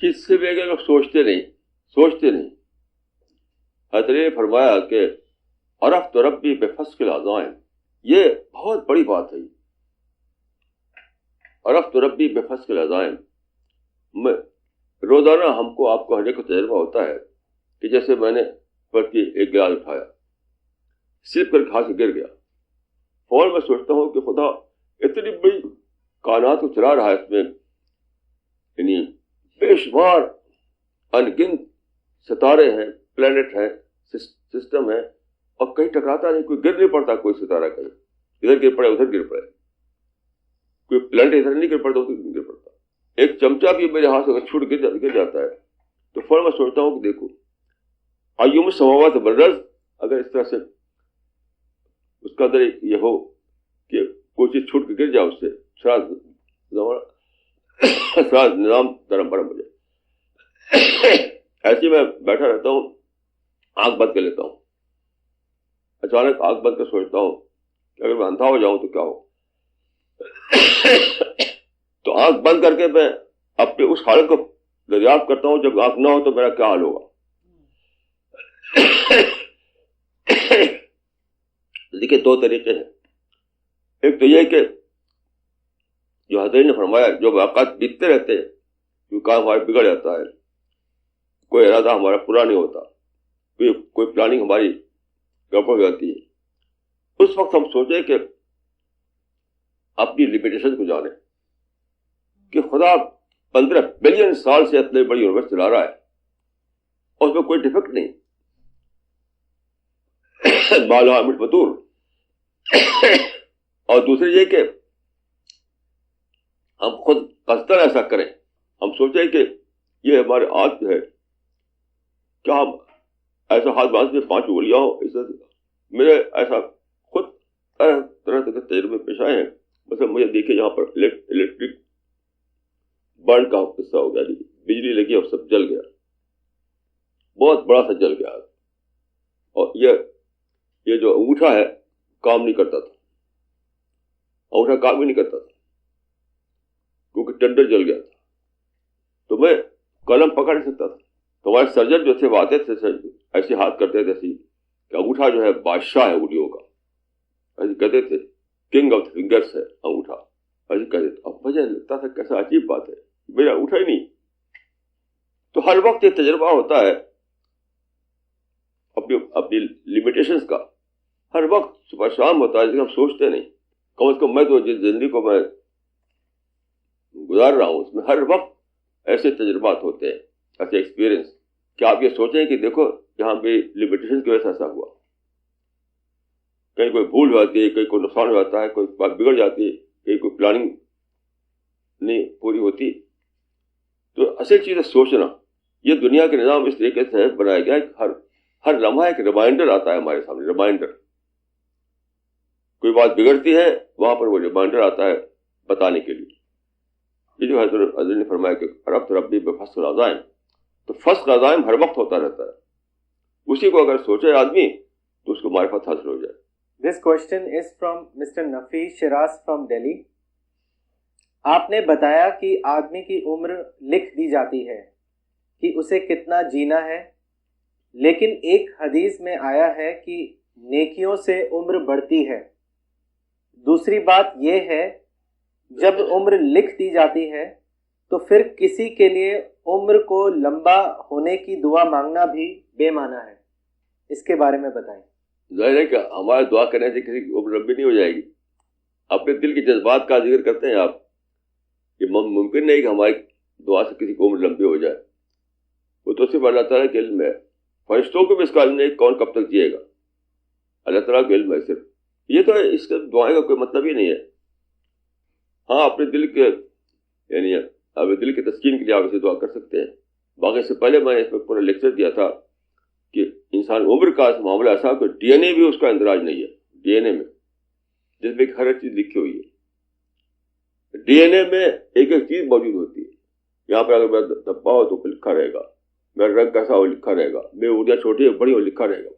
اس سے بھی اگر لوگ سوچتے نہیں. حضرت نے فرمایا کہ عرفت ربی بفسق العزائم, یہ بہت بڑی بات ہے. عرفت ربی بفسق العزائم, میں روزانہ ہم کو آپ کو ہر ایک کو تجربہ ہوتا ہے کہ جیسے میں نے پرتی ایک گلاس اٹھایا, سلپ کر کھا سے گر گیا, فوراً میں سوچتا ہوں کہ خدا اتنی بڑی کائنات کو چلا رہا ہے, اس میں یعنی بے شمار انگنت ستارے ہیں, پلانٹ ہیں, سسٹم ہے, اور کہیں ٹکراتا نہیں, کوئی گر نہیں پڑتا, کوئی ستارہ کہیں ادھر گر پڑے ادھر گر پڑے, کوئی پلانٹ ادھر نہیں گر پڑتا ادھر نہیں گر پڑتا. ایک چمچہ بھی میرے ہاتھ سے اگر چھوٹ گر جاتا ہے تو فوراً میں سوچتا ہوں کہ دیکھو ایوم السماوات والارض, اگر اس طرح سے اس کا اندر یہ ہو کہ کوئی چیز چھوٹ کے گر جائے, اس سے سارا نظام درم برم ہو جائے. ایسے میں بیٹھا رہتا ہوں, آنکھ بند کر لیتا ہوں, اچانک آنکھ بند کر سوچتا ہوں کہ اگر میں اندھا ہو جاؤں تو کیا ہو. تو آنکھ بند کر کے میں اپنے اس حالت کو دریافت کرتا ہوں جب آنکھ نہ ہو تو میرا کیا حال ہوگا. دیکھیے دو طریقے ہیں. ایک تو یہ کہ جو حضرت نے فرمایا, جو واقعات بیتتے رہتے ہیں, جو کام ہمارا بگڑ جاتا ہے, کوئی ارادہ ہمارا پورا نہیں ہوتا, کوئی پلاننگ ہماری گڑبڑ ہو جاتی ہے, اس وقت ہم سوچیں کہ اپنی لمیٹیشن کو جانیں کہ خدا 15 بلین سال سے اتنے بڑی یونیورس چلا رہا ہے اور اس میں کوئی ڈیفیکٹ نہیں. بالا امٹ بطور. اور دوسری یہ کہ ہم خود قصدن ایسا کریں, ہم سوچیں کہ یہ ہمارے ہاتھ ہے, کیا ہم ایسا ہاتھ باز میں 5 انگلیاں ہو, میرے ایسا خود طرح طرح کے تجربے پیش آئے ہیں. مثلا مجھے دیکھیں یہاں پر الیکٹرک برن کا قصہ ہو گیا, بجلی لگی اور سب جل گیا, بہت بڑا سا جل گیا. اور یہ جو انگوٹھا ہے کام نہیں کرتا تھا, انگوٹھا کام ہی نہیں کرتا تھا کیونکہ ٹینڈر جل گیا تھا. تو میں قلم پکڑ نہیں سکتا تھا. تو ہمارے سرجن جو تھے وہ آتے تھے, ایسے ہاتھ کرتے تھے ایسے کہ انگوٹھا جو ہے بادشاہ ہے انگلیوں کا, ایسے کہتے تھے کنگ آف فنگرس ہے انگوٹھا, ایسے کہتے تھے. اب مجھے لگتا تھا کیسا عجیب بات ہے, میرا انگوٹھا ہی نہیں. تو ہر وقت یہ تجربہ ہوتا ہے اپنی لمیٹیشنز کا, ہر وقت صبح شام ہوتا ہے, لیکن ہم سوچتے نہیں. کم از کم میں تو جس زندگی کو میں گزار رہا ہوں اس میں ہر وقت ایسے تجربات ہوتے ہیں, ایسے ایکسپیرئنس, کہ آپ یہ سوچیں کہ دیکھو یہاں پہ لمیٹیشن کی وجہ سے ایسا ہوا. کہیں کوئی بھول ہو جاتی ہے, کہیں کوئی نقصان ہو جاتا ہے, کوئی بات بگڑ جاتی ہے, کہیں کوئی پلاننگ نہیں پوری ہوتی. تو اصل چیز ہے سوچنا. یہ دنیا کے نظام اس طریقے سے بنایا گیا ہے کہ ہر لمحہ ایک ریمائنڈر آتا ہے ہمارے سامنے. ریمائنڈر, کوئی بات بگڑتی ہے وہاں پر وہ ریمائنڈر آتا ہے بتانے کے لیے. یہ جو حضرت نے فرمایا کہ عرفت ربی بفسق العزائم, تو فسق عزائم ہر وقت ہوتا رہتا ہے. اسی کو اگر سوچے آدمی تو اس کو معرفت حاصل ہو جائے. This question is from Mr. Nafis Shiraz from Delhi. آپ نے بتایا کہ آدمی کی عمر لکھ دی جاتی ہے کہ اسے کتنا جینا ہے, لیکن ایک حدیث میں آیا ہے کہ نیکیوں سے عمر بڑھتی ہے. دوسری بات یہ ہے جب عمر لکھ دی جاتی ہے تو پھر کسی کے لیے عمر کو لمبا ہونے کی دعا مانگنا بھی بے معنی ہے. اس کے بارے میں بتائیں. ظاہر ہے کہ ہمارے دعا کرنے سے کسی کی عمر لمبی نہیں ہو جائے گی. اپنے دل کے جذبات کا ذکر کرتے ہیں آپ, یہ ممکن نہیں کہ ہماری دعا سے کسی کی عمر لمبی ہو جائے. وہ تو صرف اللہ تعالیٰ کے علم ہے. فرشتوں کو بھی اس کا علم نہیں کون کب تک جیے گا, اللہ تعالیٰ کے علم ہے صرف. یہ تو اس کے دعائیں کا کوئی مطلب ہی نہیں ہے. ہاں اپنے دل کے یعنی اپنے دل کے تسکین کے لیے آپ اسے دعا کر سکتے ہیں. باقی سے پہلے میں نے اس پہ پورا لیکچر دیا تھا کہ انسان عمر کا معاملہ ایسا کہ ڈی این اے بھی اس کا اندراج نہیں ہے. ڈی این اے میں جس میں ہر چیز لکھی ہوئی ہے, ڈی این اے میں ایک ایک چیز موجود ہوتی ہے. یہاں پر اگر میرا دبا ہو تو لکھا رہے گا, میرا رنگ کیسا ہو لکھا رہے گا, میری اردیاں چھوٹی ہے بڑی ہو لکھا رہے گا.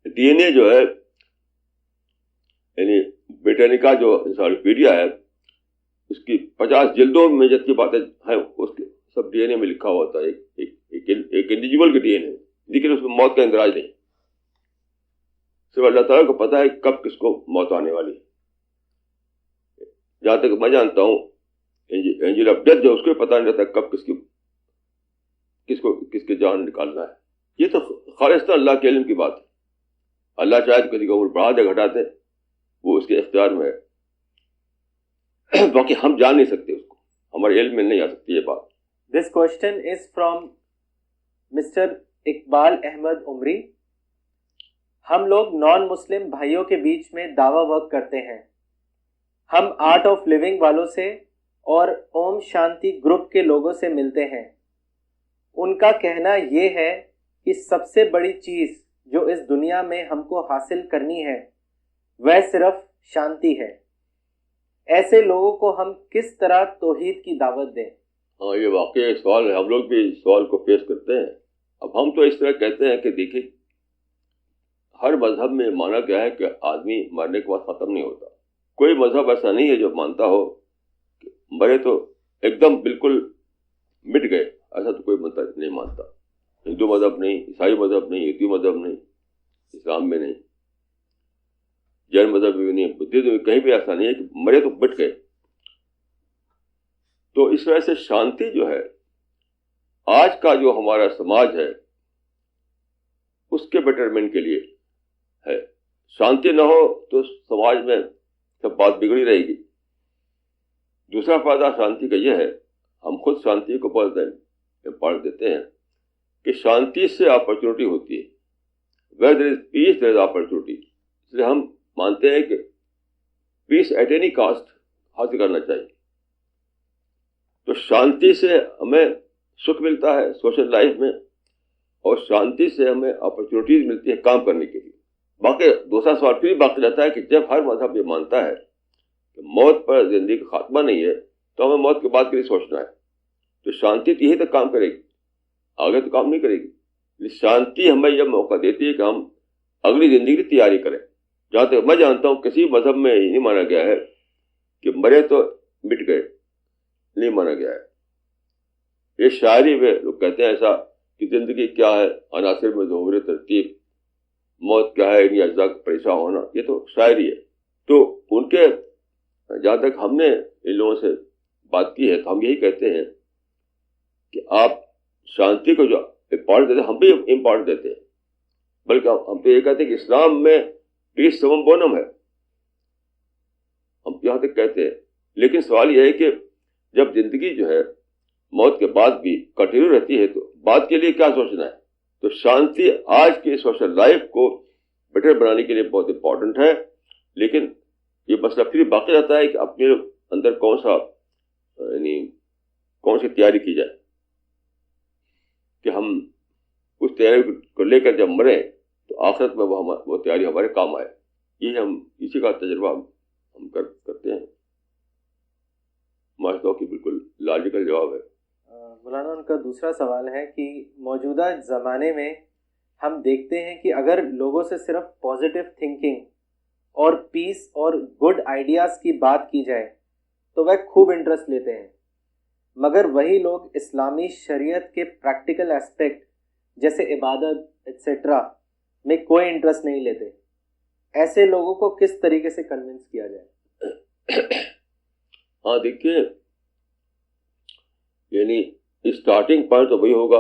ڈی این اے جو ہے یعنی بریٹینیکا جو انسائکلوپیڈیا ہے اس کی 50 جلدوں میں جتنی باتیں ہیں اس کے سب ڈی این اے میں لکھا ہوا ہوتا ہے. ایک انڈیویجول کے ڈی این اے, لیکن اس میں موت کا اندراج نہیں. صرف اللہ تعالیٰ کو پتا ہے کب کس کو موت آنے والی ہے. جہاں تک میں جانتا ہوں اینجل آف ڈیتھ جو اس کو پتہ نہیں رہتا کب کس کی جان نکالنا ہے. یہ تو خالصتاً اللہ کے علم کی بات ہے. اللہ چاہے تو کسی کو عمر بڑھا دے گھٹا دے, وہ اس کے اختیار میں ہے. باقی ہم جان نہیں سکتے اس کو, ہمارے علم میں نہیں آ سکتی یہ بات. This question is from Mr. Iqbal Ahmad عمری. ہم لوگ نان مسلم بھائیوں کے بیچ میں دعویٰ ورک کرتے ہیں. ہم آرٹ آف لیونگ والوں سے اور اوم شانتی گروپ کے لوگوں سے ملتے ہیں. ان کا کہنا یہ ہے کہ سب سے بڑی چیز جو اس دنیا میں ہم کو حاصل کرنی ہے وہ صرف شانتی ہے. ایسے لوگوں کو ہم کس طرح توحید کی دعوت دیں؟ ہاں یہ واقعی ایک سوال ہے، ہم لوگ بھی اس سوال کو فیس کرتے ہیں. اب ہم تو اس طرح کہتے ہیں کہ دیکھیے ہر مذہب میں مانا گیا ہے کہ آدمی مرنے کے بعد ختم نہیں ہوتا. کوئی مذہب ایسا نہیں ہے جو مانتا ہو کہ مرے تو ایک دم بالکل مٹ گئے، ایسا تو کوئی مذہب نہیں مانتا. ہندو مذہب نہیں، عیسائی مذہب نہیں، یہودی مذہب نہیں، اسلام میں نہیں، جین مذہب میں بھی نہیں، بدھزم میں کہیں بھی ایسا نہیں ہے کہ مرے تو مٹ گئے. تو اس وجہ سے شانتی جو ہے آج کا جو ہمارا سماج ہے اس کے بیٹرمنٹ کے لیے ہے. شانتی نہ ہو تو سماج میں سب بات بگڑی رہے گی. دوسرا فائدہ شانتی کا یہ ہے، ہم خود شانتی کو بہت امپورٹنس دیتے ہیں کہ شانتی سے اپرچونٹی ہوتی ہے. Where there is piece there is opportunity. اس لیے ہم مانتے ہیں کہ پیس ایٹ اینی کاسٹ حاصل کرنا چاہیے. تو شانتی سے ہمیں سکھ ملتا ہے سوشل لائف میں، اور شانتی سے ہمیں اپرچونیٹیز ملتی ہے کام کرنے کے لیے. باقی دوسرا سوال پھر باقی رہتا ہے کہ جب ہر مذہب یہ مانتا ہے کہ موت پر زندگی کا خاتمہ نہیں ہے تو ہمیں موت کے بعد کے لیے سوچنا ہے. تو شانتی تو یہی تک کام کرے گی، آگے تو کام نہیں کرے گی. شانتی ہمیں یہ موقع دیتی ہے کہ ہم اگلی زندگی کی تیاری کریں. جہاں تک میں جانتا ہوں کسی مذہب میں یہ نہیں مانا گیا ہے کہ مرے تو مٹ گئے، نہیں مانا گیا ہے. یہ شاعری میں لوگ کہتے ہیں ایسا کہ زندگی کیا ہے عناصر میں ظہور ترتیب، موت کیا ہے ان اجزاء کا پریشان ہونا، یہ تو شاعری ہے. تو ان کے جہاں تک ہم نے ان لوگوں سے بات کی ہے تو ہم یہی کہتے ہیں کہ آپ شانتی کو جو امپورٹنس دیتے ہیں ہم بھی امپورٹنس دیتے ہیں، بلکہ ہم تو یہ کہتے ہیں کہ اسلام میں پیس سمم بونم ہے، ہم یہاں تک کہتے ہیں. لیکن سوال یہ ہے کہ جب زندگی جو ہے موت کے بعد بھی کنٹینیو رہتی ہے تو بعد کے لیے کیا سوچنا ہے. تو شانتی آج کی سوشل لائف کو بیٹر بنانے کے لیے بہت امپورٹنٹ ہے. لیکن یہ مسئلہ پھر باقی رہتا ہے کہ اپنے اندر کون سی تیاری کی جائے کہ ہم اس تیاری کو لے کر جب مریں تو آخرت میں وہ تیاری ہمارے کام آئے. یہ ہم اسی کا تجربہ ہم کرتے ہیں. ماشاء کی بالکل لاجیکل جواب ہے. مولانا ان کا دوسرا سوال ہے کہ موجودہ زمانے میں ہم دیکھتے ہیں کہ اگر لوگوں سے صرف پازیٹیو تھنکنگ اور پیس اور گڈ آئیڈیاز کی بات کی جائے تو وہ خوب انٹرسٹ لیتے ہیں، مگر وہی لوگ اسلامی شریعت کے پریکٹیکل اسپیکٹ جیسے عبادت ایٹسیٹرا میں کوئی انٹرسٹ نہیں لیتے. ایسے لوگوں کو کس طریقے سے کنونس کیا جائے؟ ہاں دیکھیے، یعنی اسٹارٹنگ پوائنٹ تو وہی ہوگا،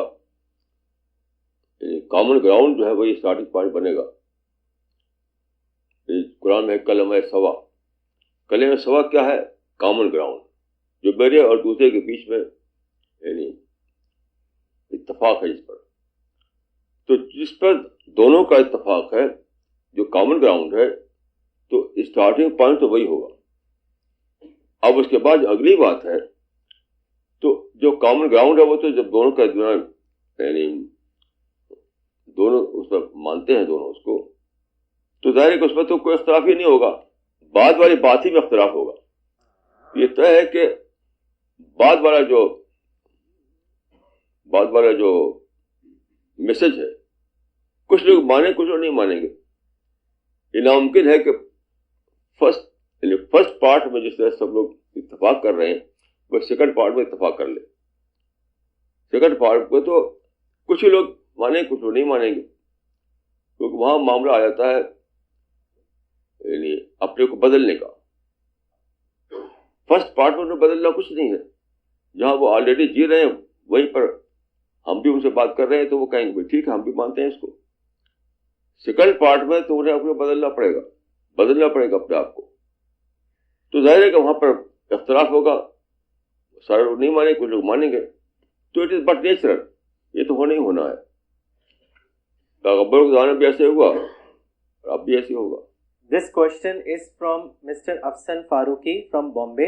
یعنی کامن گراؤنڈ جو ہے وہی اسٹارٹنگ پوائنٹ بنے گا. قرآن میں کلمہ سوا، کلمہ سوا کیا ہے؟ کامن گراؤنڈ جو میرے اور دوسرے کے بیچ میں یعنی اتفاق ہے. جس پر تو جس پر دونوں کا اتفاق ہے جو کامن گراؤنڈ ہے تو اسٹارٹنگ پوائنٹ تو وہی ہوگا. اب اس کے بعد اگلی بات ہے تو جو کامن گراؤنڈ ہے وہ تو جب دونوں کا یعنی دونوں اس پر مانتے ہیں دونوں اس کو، تو ظاہر ہے کہ اس میں تو کوئی اختلاف ہی نہیں ہوگا. بعد والی بات ہی میں اختلاف ہوگا. یہ طے ہے کہ بعد والا جو میسج ہے کچھ لوگ مانیں کچھ لوگ نہیں مانیں گے. یہ ناممکن ہے کہ فرسٹ پارٹ میں جس طرح سب لوگ اتفاق کر رہے ہیں وہ سیکنڈ پارٹ میں اتفاق کر لیں. سیکنڈ پارٹ کو تو کچھ ہی لوگ مانیں کچھ لوگ نہیں مانیں گے، کیونکہ وہاں معاملہ آ جاتا ہے یعنی اپنے کو بدلنے کا. فرسٹ پارٹ میں بدلنا کچھ نہیں ہے. جہاں وہ آلریڈی جی رہے ہیں وہیں پر ہم بھی ان سے بات کر رہے ہیں تو وہ کہیں گے ٹھیک ہے ہم بھی مانتے ہیں اس کو. سیکنڈ پارٹ میں تو انہیں اپنے بدلنا پڑے گا اپنے آپ کو. تو ظاہر ہے کہ وہاں پر اختلاف ہوگا، سارے لوگ نہیں مانیں کچھ لوگ مانیں گے. تو اٹ از بٹ نیچرل، یہ تو ہونا ہی ہونا ہے. پیغمبر کے زمانے میں بھی ایسے ہوا اور اب بھی ایسے ہوگا. This question is from Mr. Afsan Farooqi from Bombay.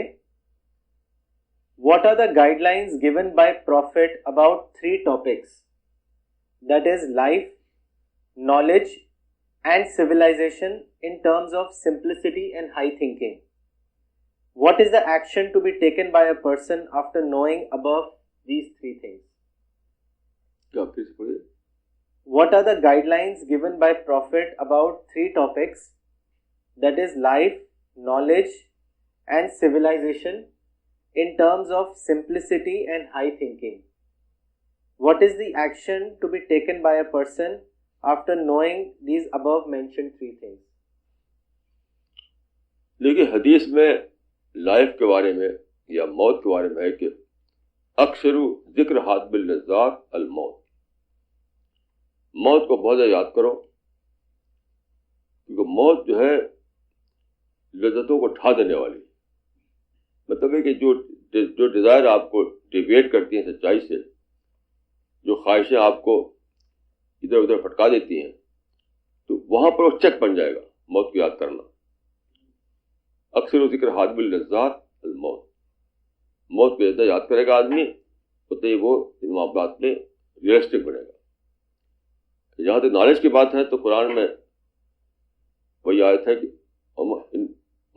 What are the guidelines given by Prophet about 3 topics? That is life, knowledge and civilization in terms of simplicity and high thinking. What is the action to be taken by a person after knowing above these three things? کیا پھر سے پڑھیے. What are the guidelines given by Prophet about three topics, that is life, knowledge and civilization, in terms of simplicity and high thinking? What is the action to be taken by a person after knowing these above mentioned three things? دیکھیے حدیث میں life کے بارے میں یا موت کے بارے میں ہے کہ اکثر ذکر حادب اللذات الموت. موت کو بہت زیادہ یاد کرو, کیونکہ موت جو ہے لذتوں کو ڈھا دینے والی. مطلب ہے کہ جو ڈیزائر آپ کو ڈیویٹ کرتی ہیں سچائی سے, جو خواہشیں آپ کو ادھر ادھر پھٹکا دیتی ہیں, تو وہاں پر وہ چیک بن جائے گا موت کو یاد کرنا. اکثر و ذکر حادب اللذات الموت. موت کو زیادہ یاد کرے گا آدمی تو ہی وہ ان معاملات میں ریئلسٹک بنے گا. جہاں تک نالج کی بات ہے تو قرآن میں وہی آیت ہے کہ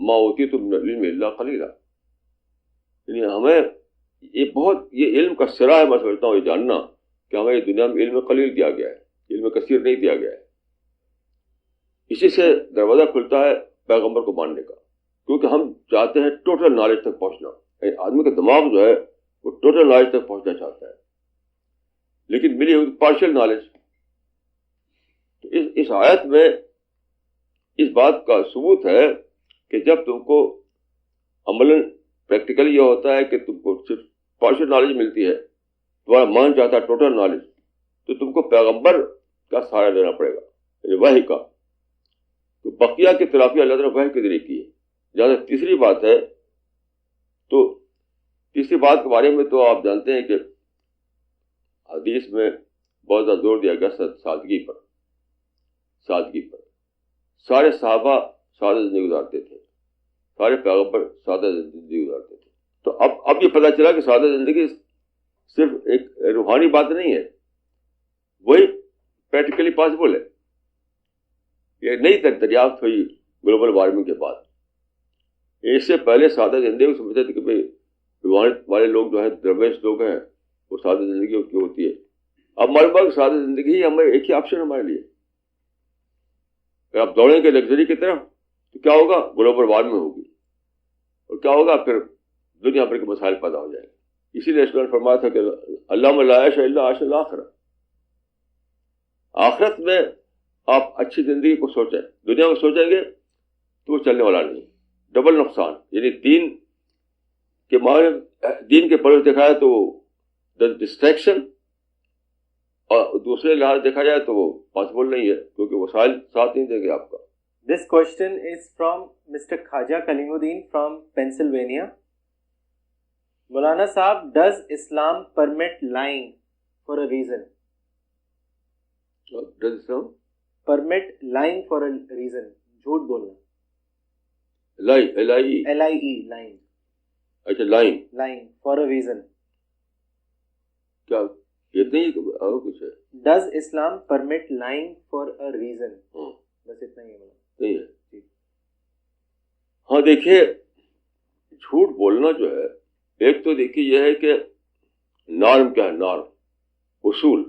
ما اوتیتم من العلم الا قلیلا. یعنی ہمیں یہ علم کا سرا ہے. میں سمجھتا ہوں یہ جاننا کہ ہمیں دنیا میں علم قلیل دیا گیا ہے, علم کثیر نہیں دیا گیا ہے. اسی سے دروازہ کھلتا ہے پیغمبر کو ماننے کا, کیونکہ ہم چاہتے ہیں ٹوٹل نالج تک پہنچنا. آدمی کا دماغ جو ہے وہ ٹوٹل نالج تک پہنچنا چاہتا ہے, لیکن ملی ہوئی پارشل نالج. تو اس آیت میں اس بات کا ثبوت ہے کہ جب تم کو عملاً پریکٹیکلی یہ ہوتا ہے کہ تم کو صرف پارشل نالج ملتی ہے, تمہارا مان چاہتا ہے ٹوٹل نالج, تو تم کو پیغمبر کا سہارا لینا پڑے گا, یعنی وحی کا. تو بقیہ کی تلافی اللہ تعالیٰ وحی کے ذریعے کی ہے. جہاں تیسری بات ہے تو تیسری بات کے بارے میں تو آپ جانتے ہیں کہ حدیث میں بہت زیادہ زور دیا گیا سادگی پر. سارے صحابہ سادہ زندگی گزارتے تھے, سارے پیغمبر سادہ زندگی گزارتے تھے. تو اب یہ پتہ چلا کہ سادہ زندگی صرف ایک روحانی بات نہیں ہے, وہی پریکٹیکلی پاسبل ہے. یہ نئی دریافت ہوئی گلوبل وارمنگ کے بعد. اس سے پہلے سادہ زندگی سمجھتے تھے کہ بھائی روحانی والے لوگ جو ہیں, درویش لوگ ہیں, وہ سادہ زندگی کی ہوتی ہے. اب ہمارے پاس سادہ زندگی ہی ہمیں ایک ہی آپشن ہمارے لیے. اگر آپ دوڑیں گے لگژری کی طرف تو کیا ہوگا, گلوبل وارمنگ ہوگی, اور کیا ہوگا پھر دنیا بھر کے مسائل پیدا ہو جائیں گے. اسی لیے رسول نے فرمایا تھا کہ اللہم لا عیش الا عیش الآخرہ. آخرت میں آپ اچھی زندگی کو سوچیں, دنیا کو سوچیں گے تو وہ چلنے والا نہیں. ڈبل نقصان, یعنی دین کے پرور دیکھا جائے تو ڈسٹریکشن, اور دوسرے لحاظ دیکھا جائے تو وہ پاسبل نہیں ہے, کیونکہ وسائل ساتھ نہیں دیں گے آپ کا. This question is from Mr. Khaja Kalimuddin from Pennsylvania. Maulana Sahab, does Islam permit lying for a reason? Does Islam permit lying for a reason? جھوٹ بولنا. LIE lying. اچھا lying for a reason. کیا اتنا ہی اور کچھ ہے؟ Does Islam permit lying for a reason? بس اتنا ہی ہے. نہیں ہے. ہاں دیکھیے, جھوٹ بولنا جو ہے, ایک تو دیکھیے یہ ہے کہ نارم کیا ہے, نارم اصول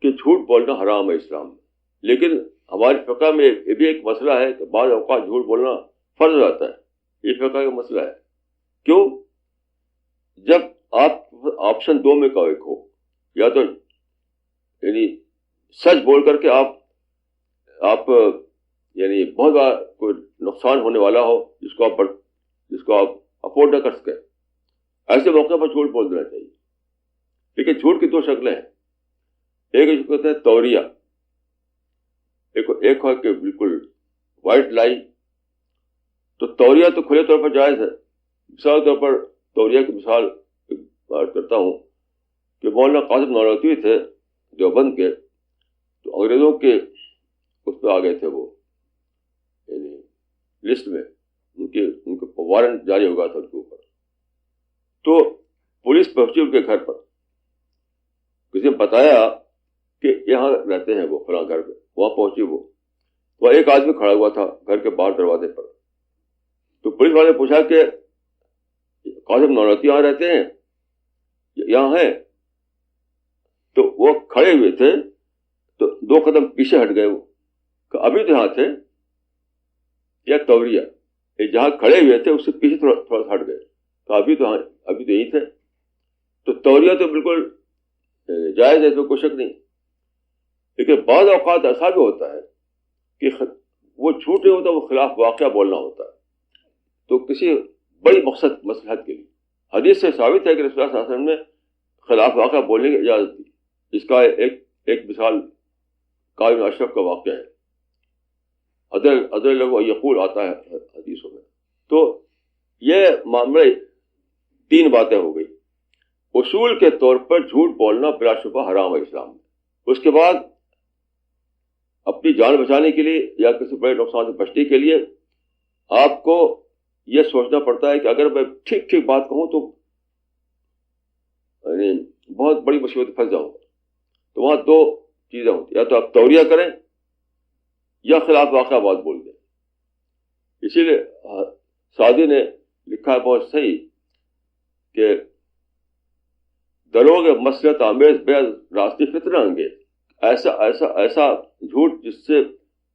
کہ جھوٹ بولنا حرام ہے اسلام میں. لیکن ہماری فقہ میں یہ بھی ایک مسئلہ ہے کہ بعض اوقات جھوٹ بولنا فرض ہو جاتا ہے. یہ فقہ کا مسئلہ ہے. کیوں؟ جب آپ آپشن دو میں کا ایک ہو, یا تو یعنی سچ بول کر کے آپ یعنی بہت بڑا کوئی نقصان ہونے والا ہو جس کو آپ افورڈ نہ کر سکیں, ایسے موقع پر جھوٹ بول دینا چاہیے. لیکن جھوٹ کی دو شکلیں ہیں. ایک اس کو کہتے ہیں توریہ, ایک ہے کہ بالکل وائٹ لائی. تو توریہ تو کھلے طور پر جائز ہے. مثال کے طور پر توریہ کی مثال بات کرتا ہوں کہ مولانا قاسم نانوتوی تھے دیوبند کے, تو انگریزوں کے اس پہ آ گئے تھے, وہ یعنی لسٹ میں ان کے وارنٹ جاری ہو گیا تھا ان کے اوپر. تو پولیس پہنچی ان کے گھر پر, کسی نے بتایا کہ یہاں رہتے ہیں وہ فلاں گھر پہ. وہاں پہنچی وہ ایک آدمی کھڑا ہوا تھا گھر کے باہر دروازے پر. تو پولیس والے نے پوچھا کہ قاسم نانوتی یہاں رہتے ہیں, یہاں ہیں؟ تو وہ کھڑے ہوئے تھے تو 2 قدم پیچھے ہٹ گئے, وہ کہ ابھی تو یہاں تھے, یا توریہ جہاں کھڑے ہوئے تھے اس سے پیچھے تھوڑا سا ہٹ گئے, تو ابھی تو یہیں تھے. تو توریہ تو بالکل جائز ہے, تو کوئی شک نہیں. لیکن بعض اوقات ایسا بھی ہوتا ہے کہ وہ جھوٹ نہیں ہوتا, وہ خلاف واقعہ بولنا ہوتا ہے, تو کسی بڑی مصلحت کے لیے. حدیث سے ثابت ہے کہ رسول اللہ صلی اللہ علیہ وسلم نے خلاف واقعہ بولنے کی اجازت دی. اس کا ایک مثال قائم اشرف کا واقعہ ہے. ادر لوگ یقول آتا ہے حدیثوں میں. تو یہ معاملہ 3 باتیں ہو گئی. اصول کے طور پر جھوٹ بولنا بلا شبہ حرام ہے اسلام میں. اس کے بعد اپنی جان بچانے کے لیے یا کسی بڑے نقصان سے بچنے کے لیے آپ کو یہ سوچنا پڑتا ہے کہ اگر میں ٹھیک بات کہوں تو یعنی بہت بڑی مصیبت پھنس جاؤں گا. تو وہاں 2 چیزیں ہوتی ہیں, یا تو آپ توریہ کریں یا خلاف واقعہ بات بول دیں. اسی لیے سعدی نے لکھا ہے بہت صحیح کہ دروغ مصلحت آمیز بے راستی فتنہ انگیز. ایسا جھوٹ جس سے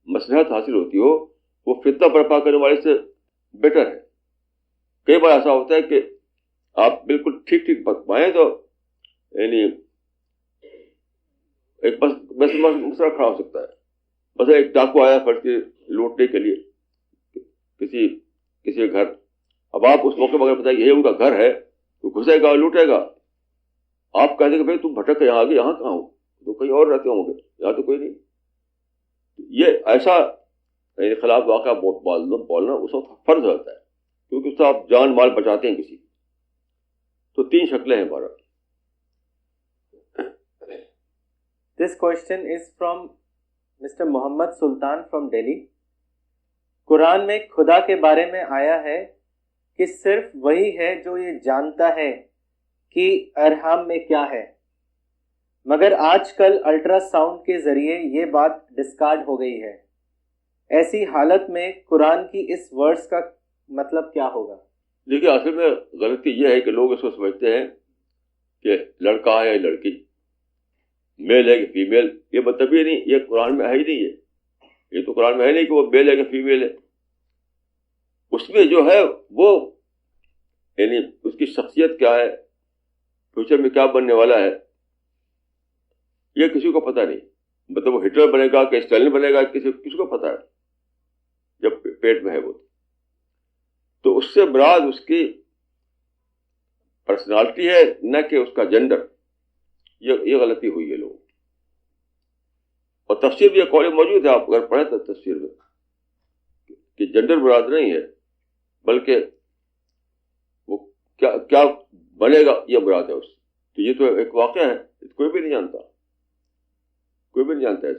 مصلحت حاصل ہوتی ہو وہ فتنہ برپا کرنے والے سے بیٹر ہے. کئی بار ایسا ہوتا ہے کہ آپ بالکل ٹھیک بتوائیں تو یعنی ایک بس مسئلہ کھڑا ہو سکتا ہے. بس ایک ڈاکو آیا فرض کی لوٹنے کے لیے کسی گھر. اب آپ اس موقع پر اگر بتائیں کہ یہ ان کا گھر ہے تو گھسے گا, لوٹے گا. آپ کہتے کہ بھائی تم بھٹک کے یہاں آ گئے, یہاں کہاں ہو, تو کہیں اور رہتے ہوں گے, یہاں تو کوئی نہیں. یہ ایسا یعنی خلاف واقعہ بولنا اس وقت فرض ہوتا ہے, کیونکہ اس سے آپ جان مال بچاتے ہیں کسی. تو 3 شکلیں ہیں ہمارا. This question is from Mr. Muhammad Sultan from Delhi. قرآن میں خدا کے بارے میں آیا ہے کہ صرف وہی ہے جو یہ جانتا ہے کہ ارحام میں کیا ہے, مگر آج کل الٹرا ساؤنڈ کے ذریعے یہ بات ڈسکارڈ ہو گئی ہے. ایسی حالت میں قرآن کی اس ورڈز کا مطلب کیا ہوگا؟ دیکھیے اصل میں غلطی یہ ہے کہ لوگ اس کو سمجھتے ہیں کہ لڑکا ہے یا لڑکی, میل ہے کہ فیمیل. یہ مطلب ہی نہیں, یہ قرآن میں ہے ہی نہیں. یہ تو قرآن میں ہے نہیں کہ وہ میل ہے کہ فیمیل ہے. اس میں جو ہے وہ یعنی اس کی شخصیت کیا ہے, فیوچر میں کیا بننے والا ہے, یہ کسی کو پتہ نہیں. مطلب وہ ہٹلر بنے گا کہ اسٹالن بنے گا, کسی کو پتہ ہے جب پیٹ میں ہے وہ. تو اس سے مراد اس کی پرسنالٹی ہے, نہ کہ اس کا جینڈر. یہ غلطی ہوئی ہے لوگ. اور تفسیر میں یہ قول موجود ہے, آپ اگر پڑھیں تو تفسیر میں کہ جینڈر مراد نہیں ہے, بلکہ وہ کیا بنے گا یہ مراد ہے اس. تو یہ تو ایک واقعہ ہے, کوئی بھی نہیں جانتا, کوئی بھی نہیں جانتا ہے.